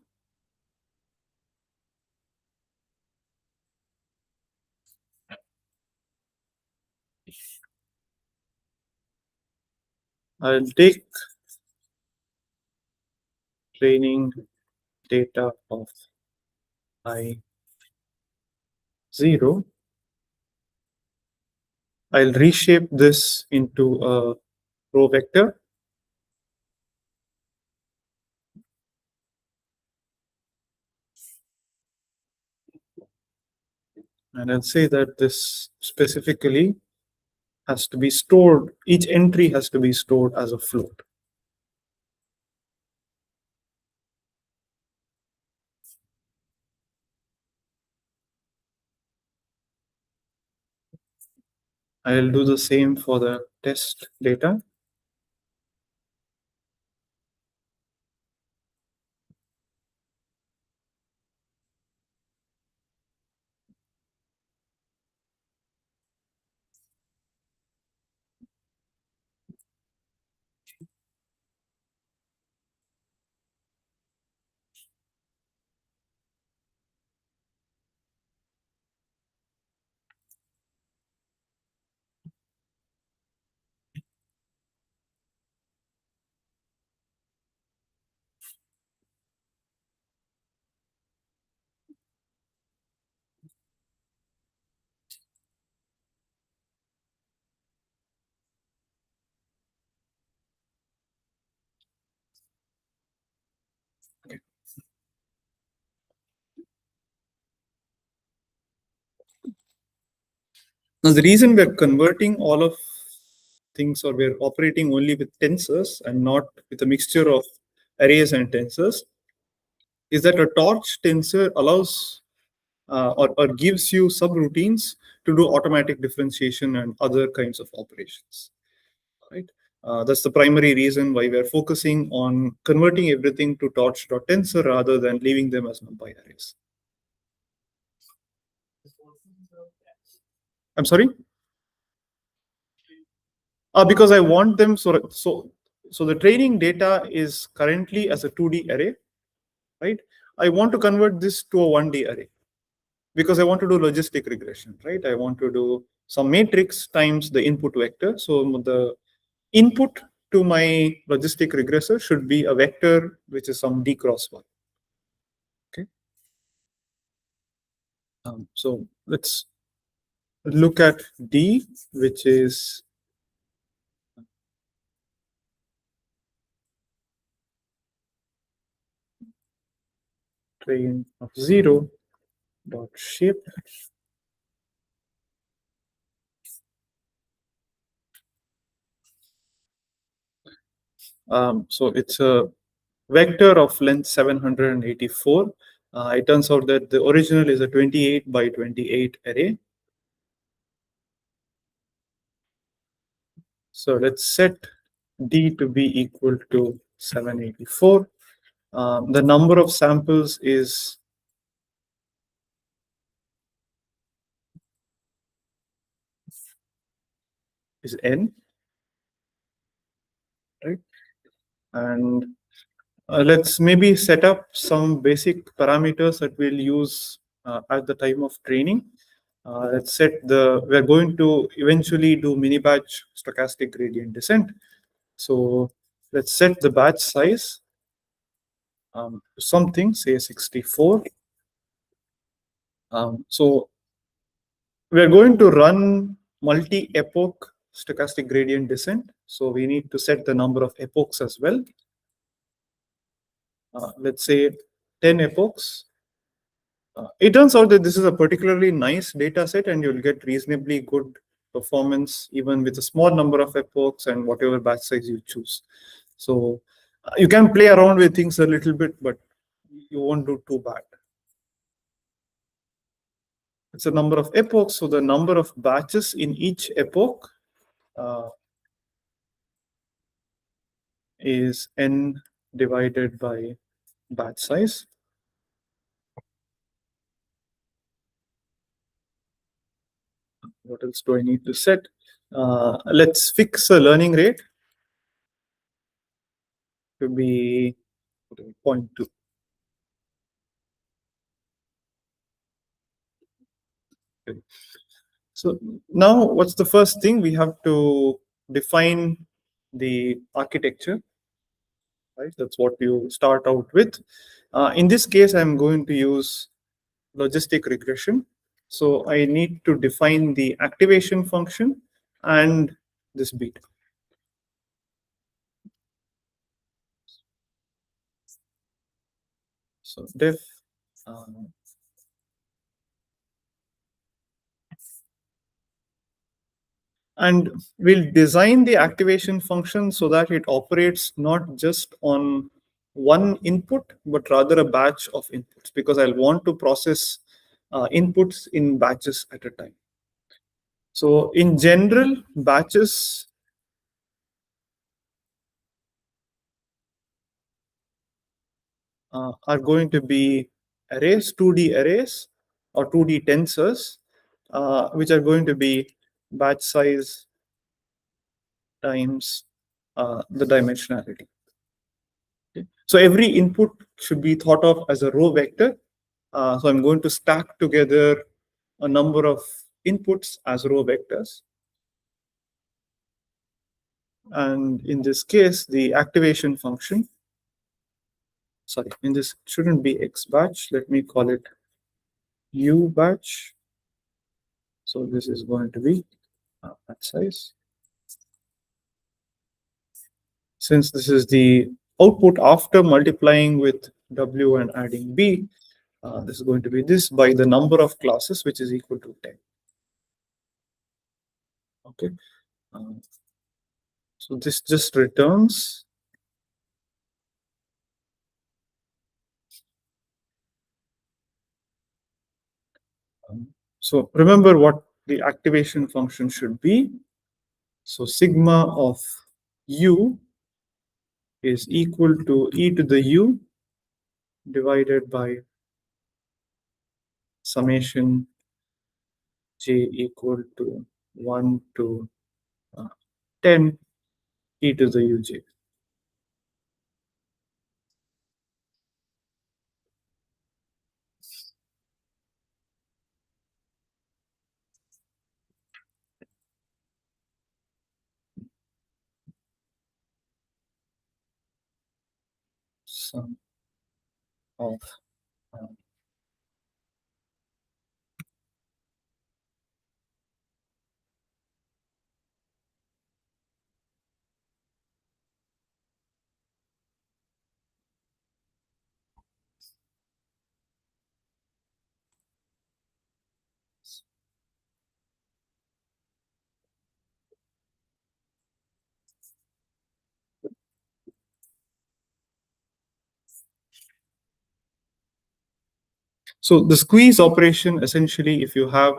I'll take training data of I0. I'll reshape this into a row vector. And I'll say that this specifically has to be stored, each entry has to be stored as a float. I'll do the same for the test data. Now, the reason we're converting all of things, or we're operating only with tensors and not with a mixture of arrays and tensors, is that a torch tensor allows or gives you subroutines to do automatic differentiation and other kinds of operations, right? That's the primary reason why we're focusing on converting everything to torch.tensor rather than leaving them as numpy arrays. I'm sorry? Because I want them, so the training data is currently as a 2D array, right? I want to convert this to a 1D array because I want to do logistic regression, right? I want to do some matrix times the input vector. So the input to my logistic regressor should be a vector which is some d cross 1. Okay. So let's look at d, which is train of 0 dot shape. So it's a vector of length 784. It turns out that the original is a 28 by 28 array. So let's set d to be equal to 784. The number of samples is n, right? And let's maybe set up some basic parameters that we'll use at the time of training. Let's set we're going to eventually do mini batch stochastic gradient descent. So let's set the batch size to something, say 64. So we're going to run multi-epoch stochastic gradient descent. So we need to set the number of epochs as well. Let's say 10 epochs. It turns out that this is a particularly nice data set and you'll get reasonably good performance even with a small number of epochs and whatever batch size you choose. So you can play around with things a little bit, but you won't do too bad. It's a number of epochs, so the number of batches in each epoch is n divided by batch size. What else do I need to set? Let's fix a learning rate to be 0.2. Okay. So now what's the first thing? We have to define the architecture, right? That's what you start out with. In this case, I'm going to use logistic regression. So I need to define the activation function and this beat. So def and we'll design the activation function so that it operates not just on one input, but rather a batch of inputs, because I'll want to process inputs in batches at a time. So in general, batches are going to be arrays, 2D arrays or 2D tensors, which are going to be batch size times the dimensionality. Okay. So every input should be thought of as a row vector. So I'm going to stack together a number of inputs as row vectors. And in this case, the activation function, sorry, in this shouldn't be X batch. Let me call it U batch. So this is going to be batch size. Since this is the output after multiplying with W and adding B, this is going to be this by the number of classes, which is equal to 10. Okay. So this just returns so remember what the activation function should be. So sigma of u is equal to e to the u divided by summation j equal to 1 to 10 e to the uj. Sum of so the squeeze operation essentially, if you have,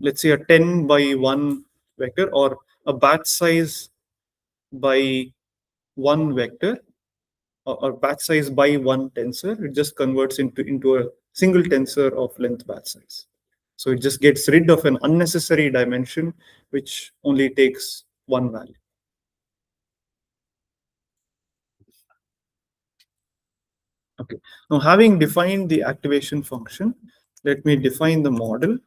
let's say, a 10 by 1 vector or a batch size by 1 vector or batch size by 1 tensor, it just converts into a single tensor of length batch size. So it just gets rid of an unnecessary dimension, which only takes one value. Okay. Now, having defined the activation function, let me define the model,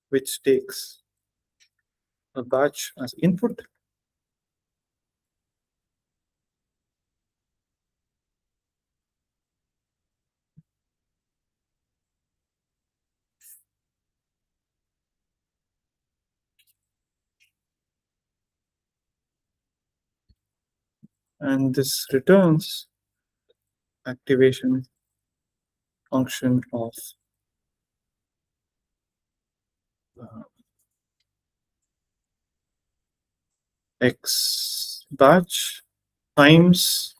which takes a batch as input. And this returns activation function of uh, x batch times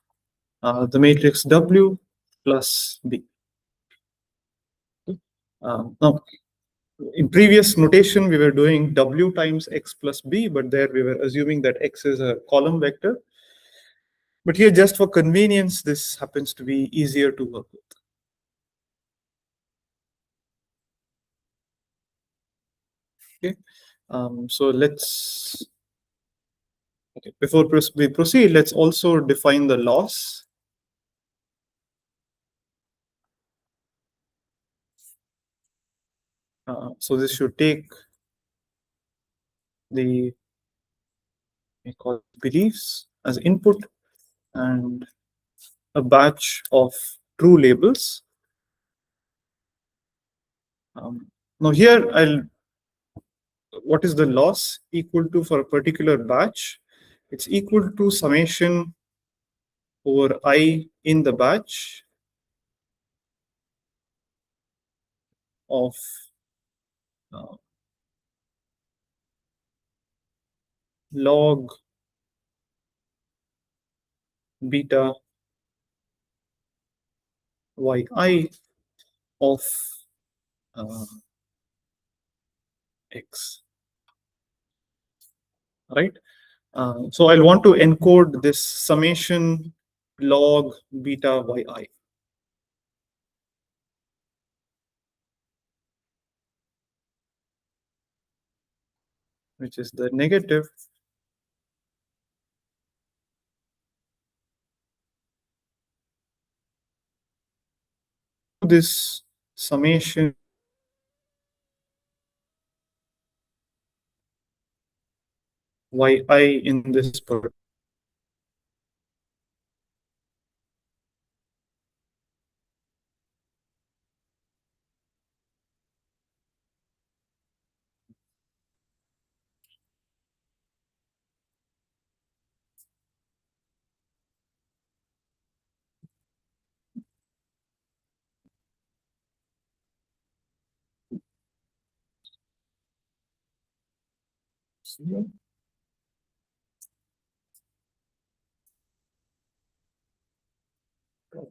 the matrix W plus B. Now, in previous notation, we were doing W times X plus B, but there we were assuming that X is a column vector. But here, just for convenience, this happens to be easier to work with. Okay. So let's, okay, before we proceed, let's also define the loss. So this should take the, we call it beliefs as input and a batch of true labels. Now here, what is the loss equal to for a particular batch? It's equal to summation over I in the batch of uh, log beta yi of uh, x, right? So I'll want to encode this summation log beta yi, which is the negative this summation yi in this part.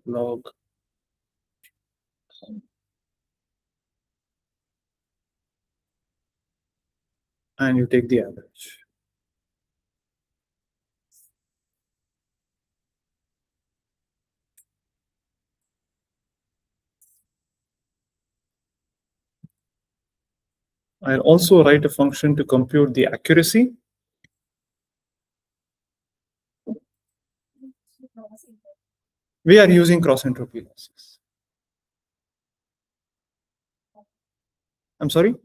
log, and you take the average. I'll also write a function to compute the accuracy. We are using cross entropy losses. I'm sorry.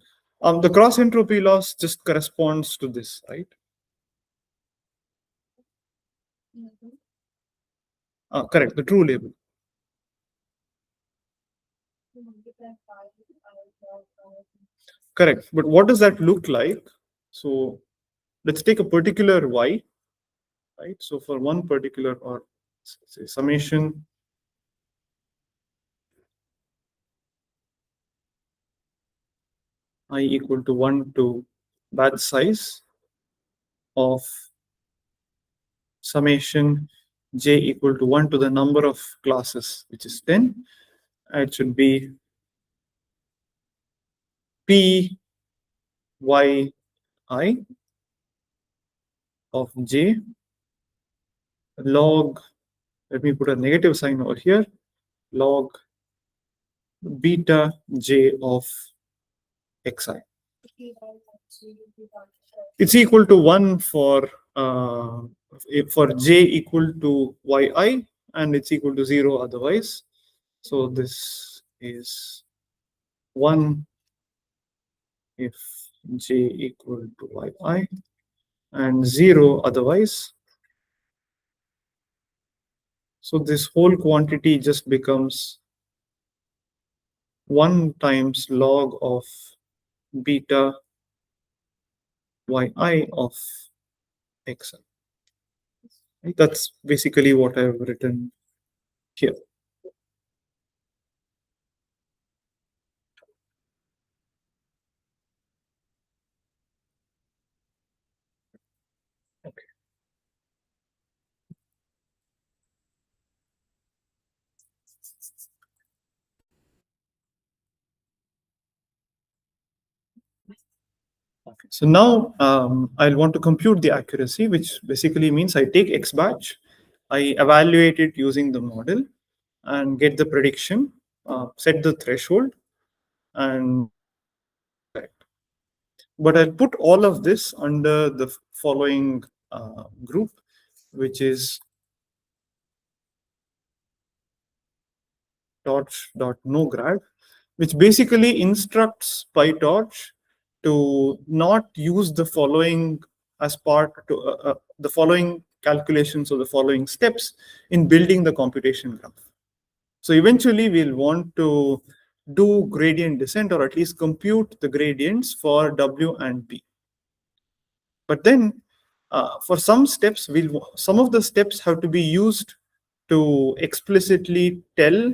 The cross entropy loss just corresponds to this, right? Correct, the true label. Correct, but what does that look like? So let's take a particular y, right? So for one particular, or say summation I equal to 1 to batch size of summation j equal to 1 to the number of classes, which is 10. It should be p y I of j log, let me put a negative sign over here, log beta j of xi. It's equal to 1 for j equal to yi, and it's equal to 0 otherwise. So this is 1 if j equal to yi and 0 otherwise. So this whole quantity just becomes 1 times log of beta yi of xi. Right? That's basically what I've written here. Okay. Okay. So now I'll want to compute the accuracy, which basically means I take X batch, I evaluate it using the model and get the prediction, set the threshold, and but I'll put all of this under the following group, which is torch.nograd, which basically instructs pytorch to not use the following as part to the following calculations or the following steps in building the computation graph. So eventually we'll want to do gradient descent, or at least compute the gradients for W and P. But then for some steps, some of the steps have to be used to explicitly tell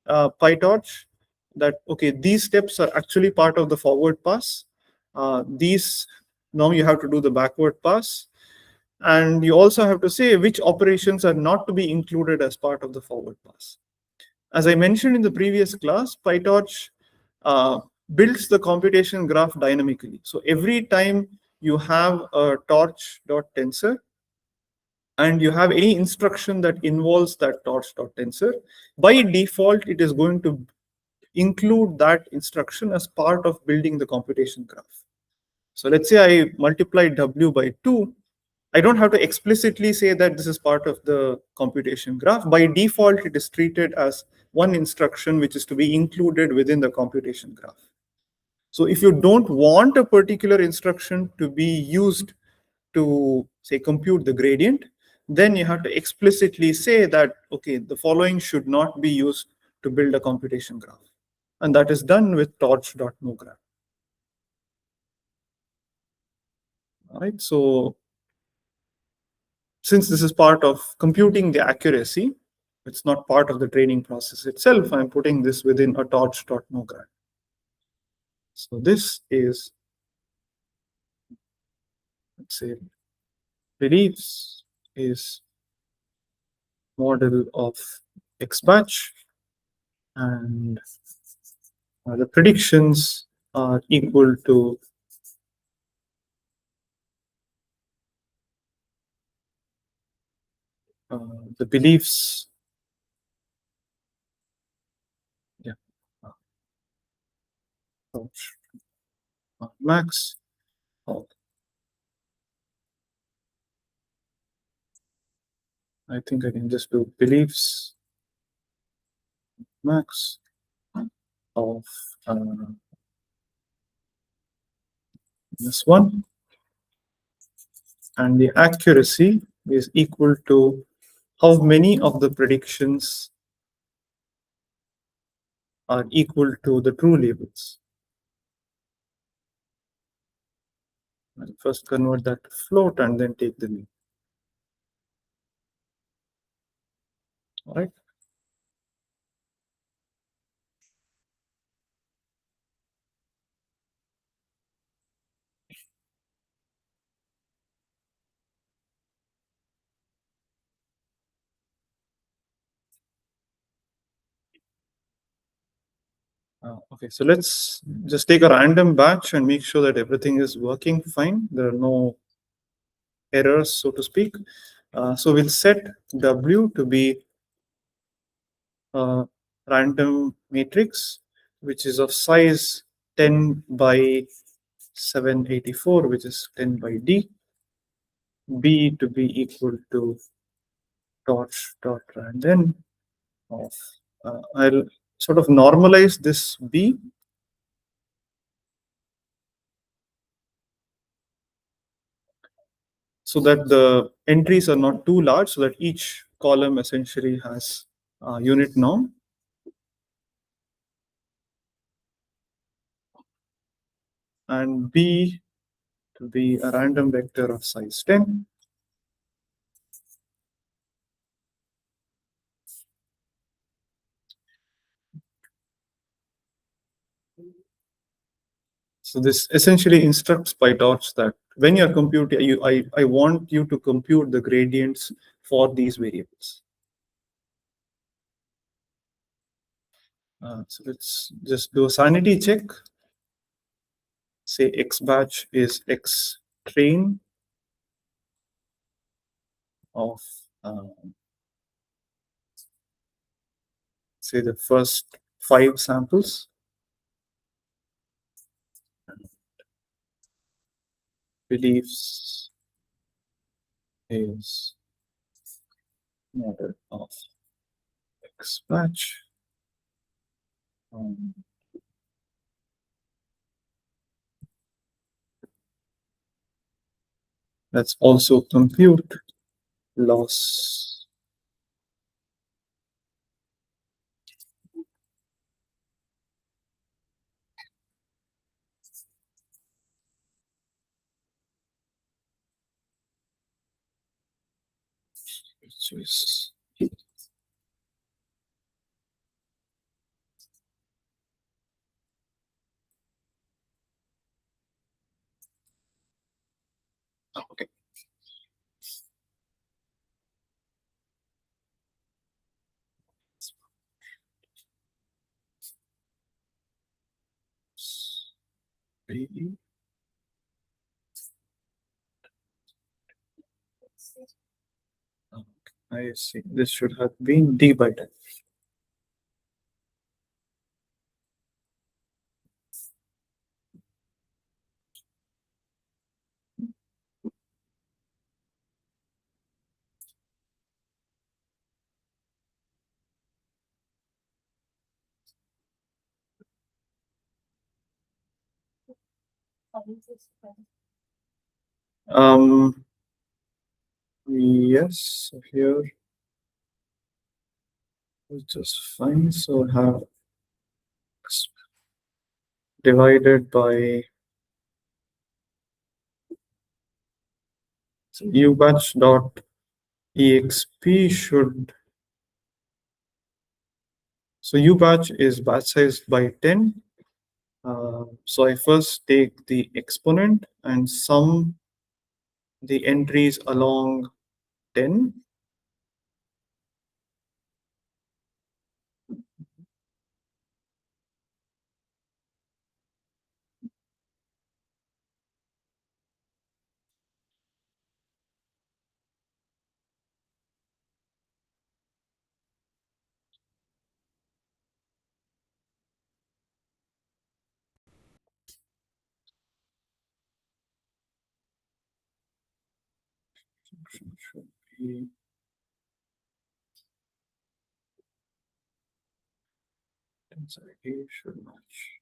PyTorch that, okay, these steps are actually part of the forward pass. These, now you have to do the backward pass. And you also have to say which operations are not to be included as part of the forward pass. As I mentioned in the previous class, PyTorch builds the computation graph dynamically. So every time you have a torch.tensor and you have any instruction that involves that torch.tensor, by default, it is going to include that instruction as part of building the computation graph. So let's say I multiply W by 2. I don't have to explicitly say that this is part of the computation graph. By default, it is treated as one instruction which is to be included within the computation graph. So if you don't want a particular instruction to be used to, say, compute the gradient, then you have to explicitly say that, okay, the following should not be used to build a computation graph. And that is done with torch.nograd. All right, so since this is part of computing the accuracy, it's not part of the training process itself, I'm putting this within a torch.nograd. So this is let's say beliefs is model of X batch, and the predictions are equal to the beliefs. Yeah, max. Oh, I think I can just do beliefs max of this one, and the accuracy is equal to how many of the predictions are equal to the true labels. I'll first convert that to float and then take the mean. All right. Okay, so let's just take a random batch and make sure that everything is working fine. There are no errors, so to speak. So we'll set W to be a random matrix, which is of size 10 by 784, which is 10 by D. B to be equal to torch dot random of I'll sort of normalize this B so that the entries are not too large, so that each column essentially has a unit norm. And B to be a random vector of size 10. So this essentially instructs PyTorch that when you're computing, I want you to compute the gradients for these variables. So let's just do a sanity check. Say X batch is X train of say the first 5 samples. Beliefs is model of X batch. Let's also compute loss which is okay. I see. This should have been D by 10. Yes, here it's just fine. So I have divided by u batch dot exp should. So u batch is batch size by 10. So I first take the exponent and sum the entries along 10. Should be density should match.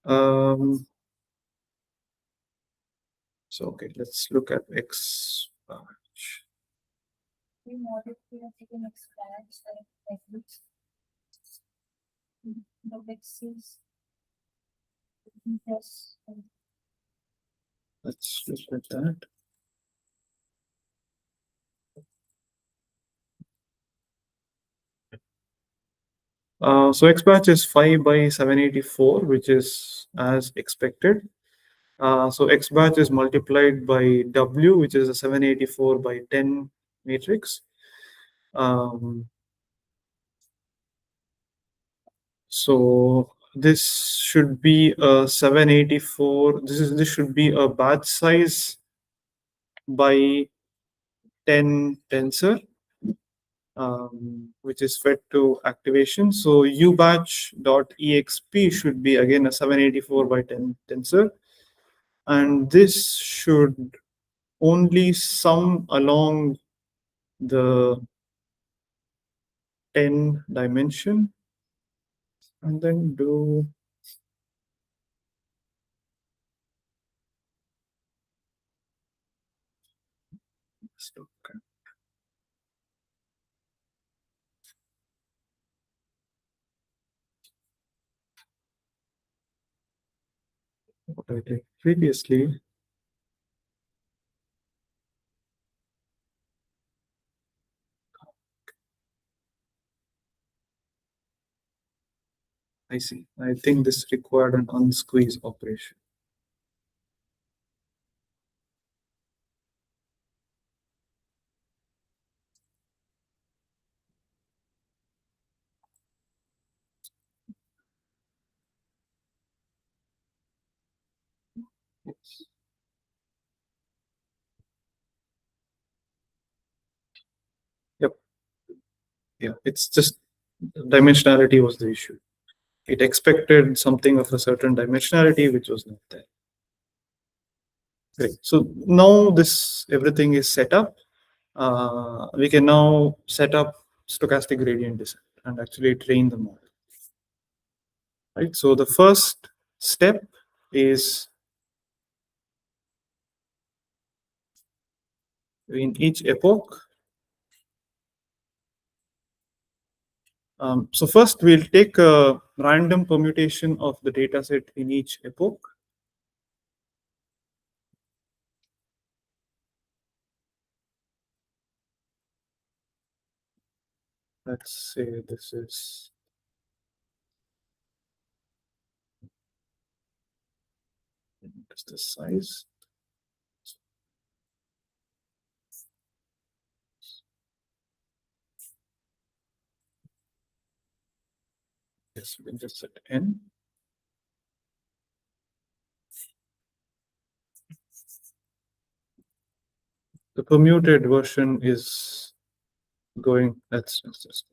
Um, so okay, let's look at X batch. Let's look at that. So X batch is 5 by 784, which is as expected. So X batch is multiplied by W, which is a 784 by 10 matrix. So this should be a 784. This should be a batch size by 10 tensor, which is fed to activation. So ubatch.exp should be again a 784 by 10 tensor, and this should only sum along the 10 dimension and then do what I did previously. I see. I think this required an unsqueeze operation. Yes. Yep. Yeah. It's just dimensionality was the issue. It expected something of a certain dimensionality, which was not there. Great. So now this everything is set up. We can now set up stochastic gradient descent and actually train the model. Right. So the first step is in each epoch. So first we'll take a random permutation of the data set in each epoch. Let's say this is just the size. Yes, we can just set n. The permuted version is going. Let's just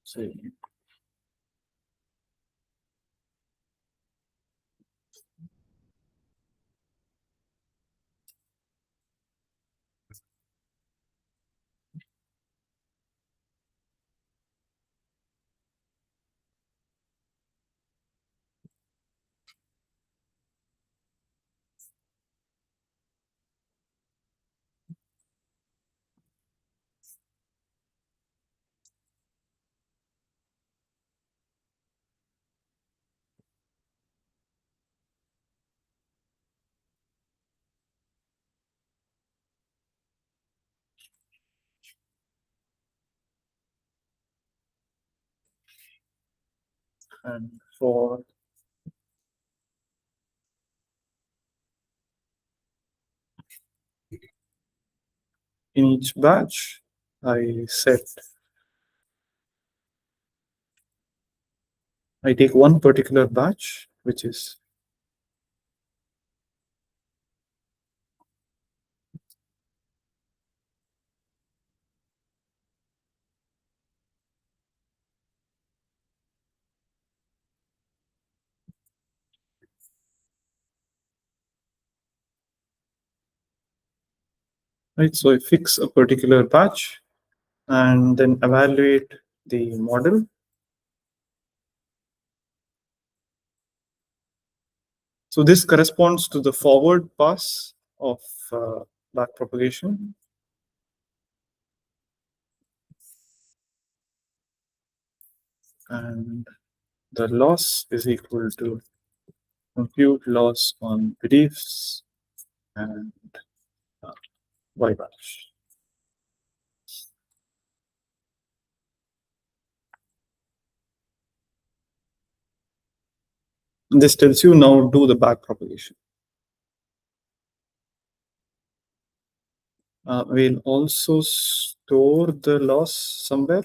say And for in each batch, I take one particular batch, which is right. So I fix a particular batch and then evaluate the model. So this corresponds to the forward pass of backpropagation. And the loss is equal to compute loss on beliefs and y batch. This tells you now do the backpropagation. We'll also store the loss somewhere.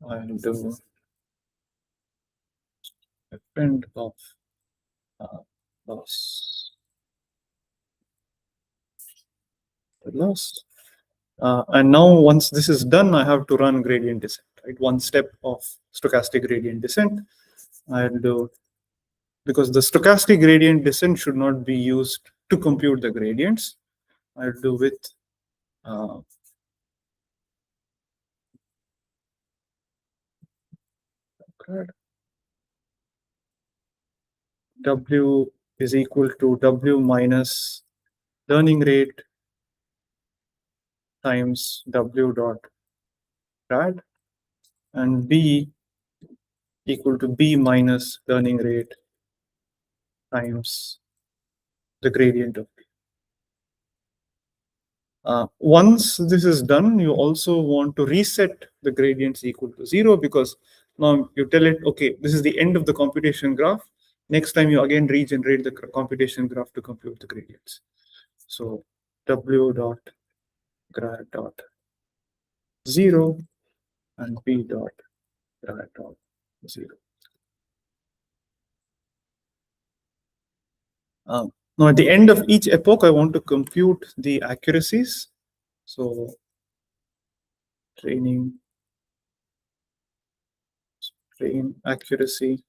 I'll do append of loss. The loss. And now once this is done, I have to run gradient descent, right? One step of stochastic gradient descent. I'll do, because the stochastic gradient descent should not be used to compute the gradients. I'll do with W is equal to W minus learning rate times W dot grad, and B equal to B minus learning rate times the gradient of B. Once this is done, you also want to reset the gradients equal to 0, because now you tell it, okay, this is the end of the computation graph. Next time you again regenerate the computation graph to compute the gradients. So W dot grad dot 0 and B dot grad dot 0. Now at the end of each epoch, I want to compute the accuracies. So train accuracy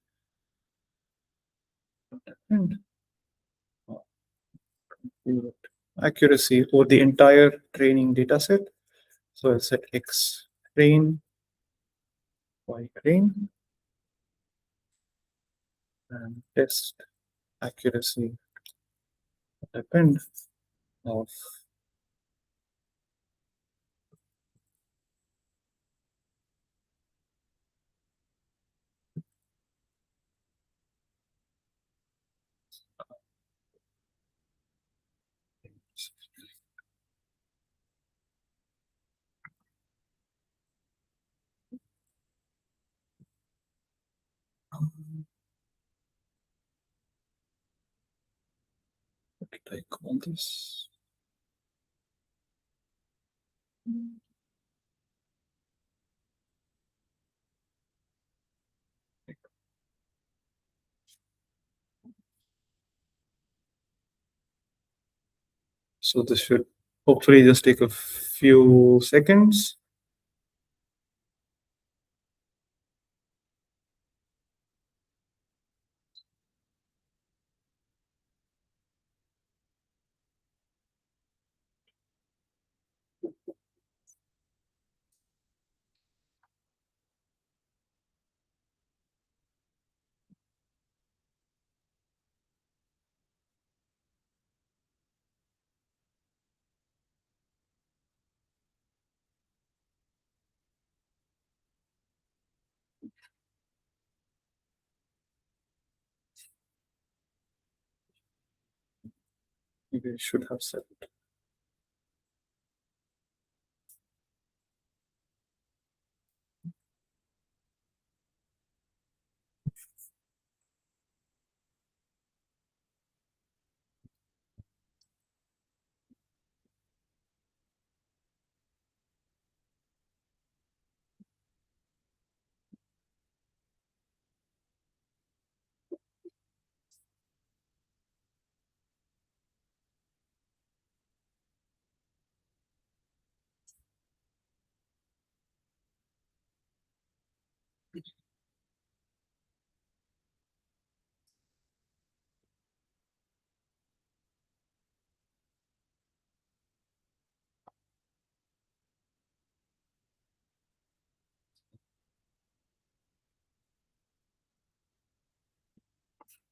and accuracy for the entire training data set. So I'll set X train, Y train, and test accuracy depend of what did I call this? So this should hopefully just take a few seconds. Maybe I should have said it.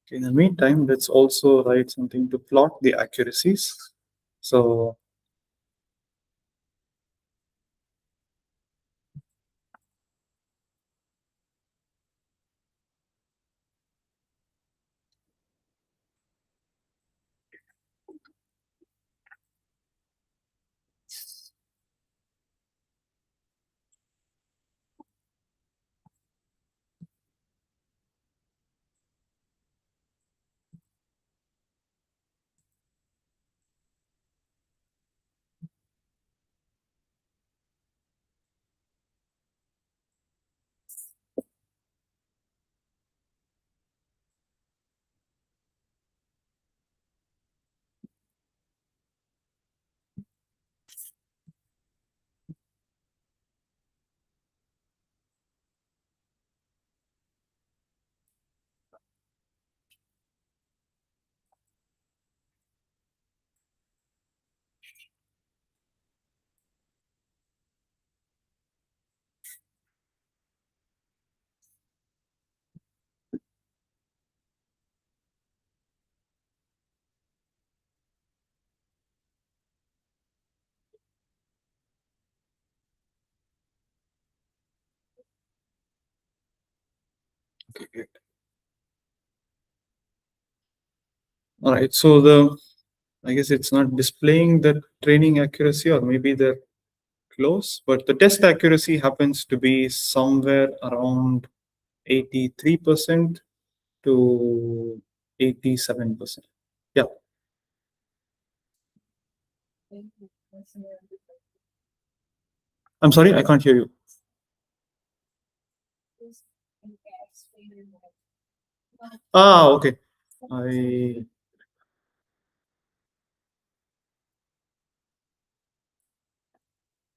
In the meantime, let's also write something to plot the accuracies. So okay, great. All right. So I guess it's not displaying the training accuracy, or maybe they're close, but the test accuracy happens to be somewhere around 83% to 87%. Yeah. I'm sorry, I can't hear you. Okay.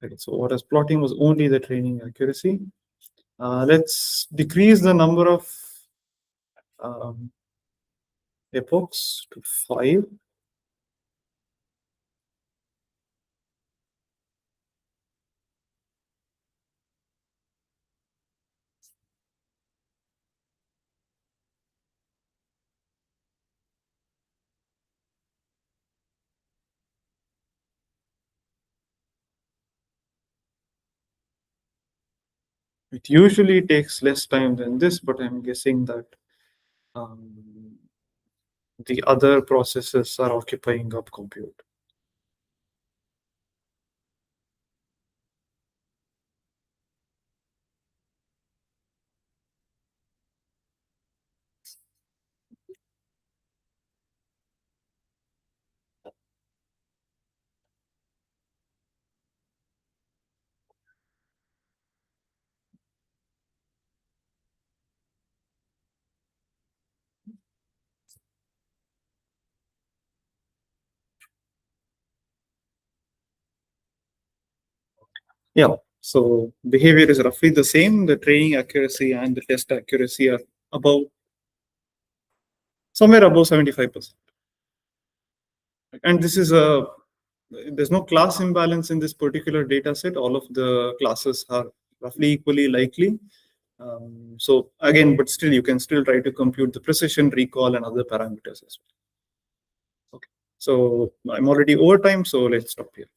Okay, so what I was plotting was only the training accuracy. Let's decrease the number of epochs to 5. It usually takes less time than this, but I'm guessing that the other processes are occupying up compute. Yeah, so behavior is roughly the same. The training accuracy and the test accuracy are somewhere above 75%. And this is there's no class imbalance in this particular data set. All of the classes are roughly equally likely. So again, but still, you can still try to compute the precision, recall, and other parameters as well. Okay, so I'm already over time, so let's stop here.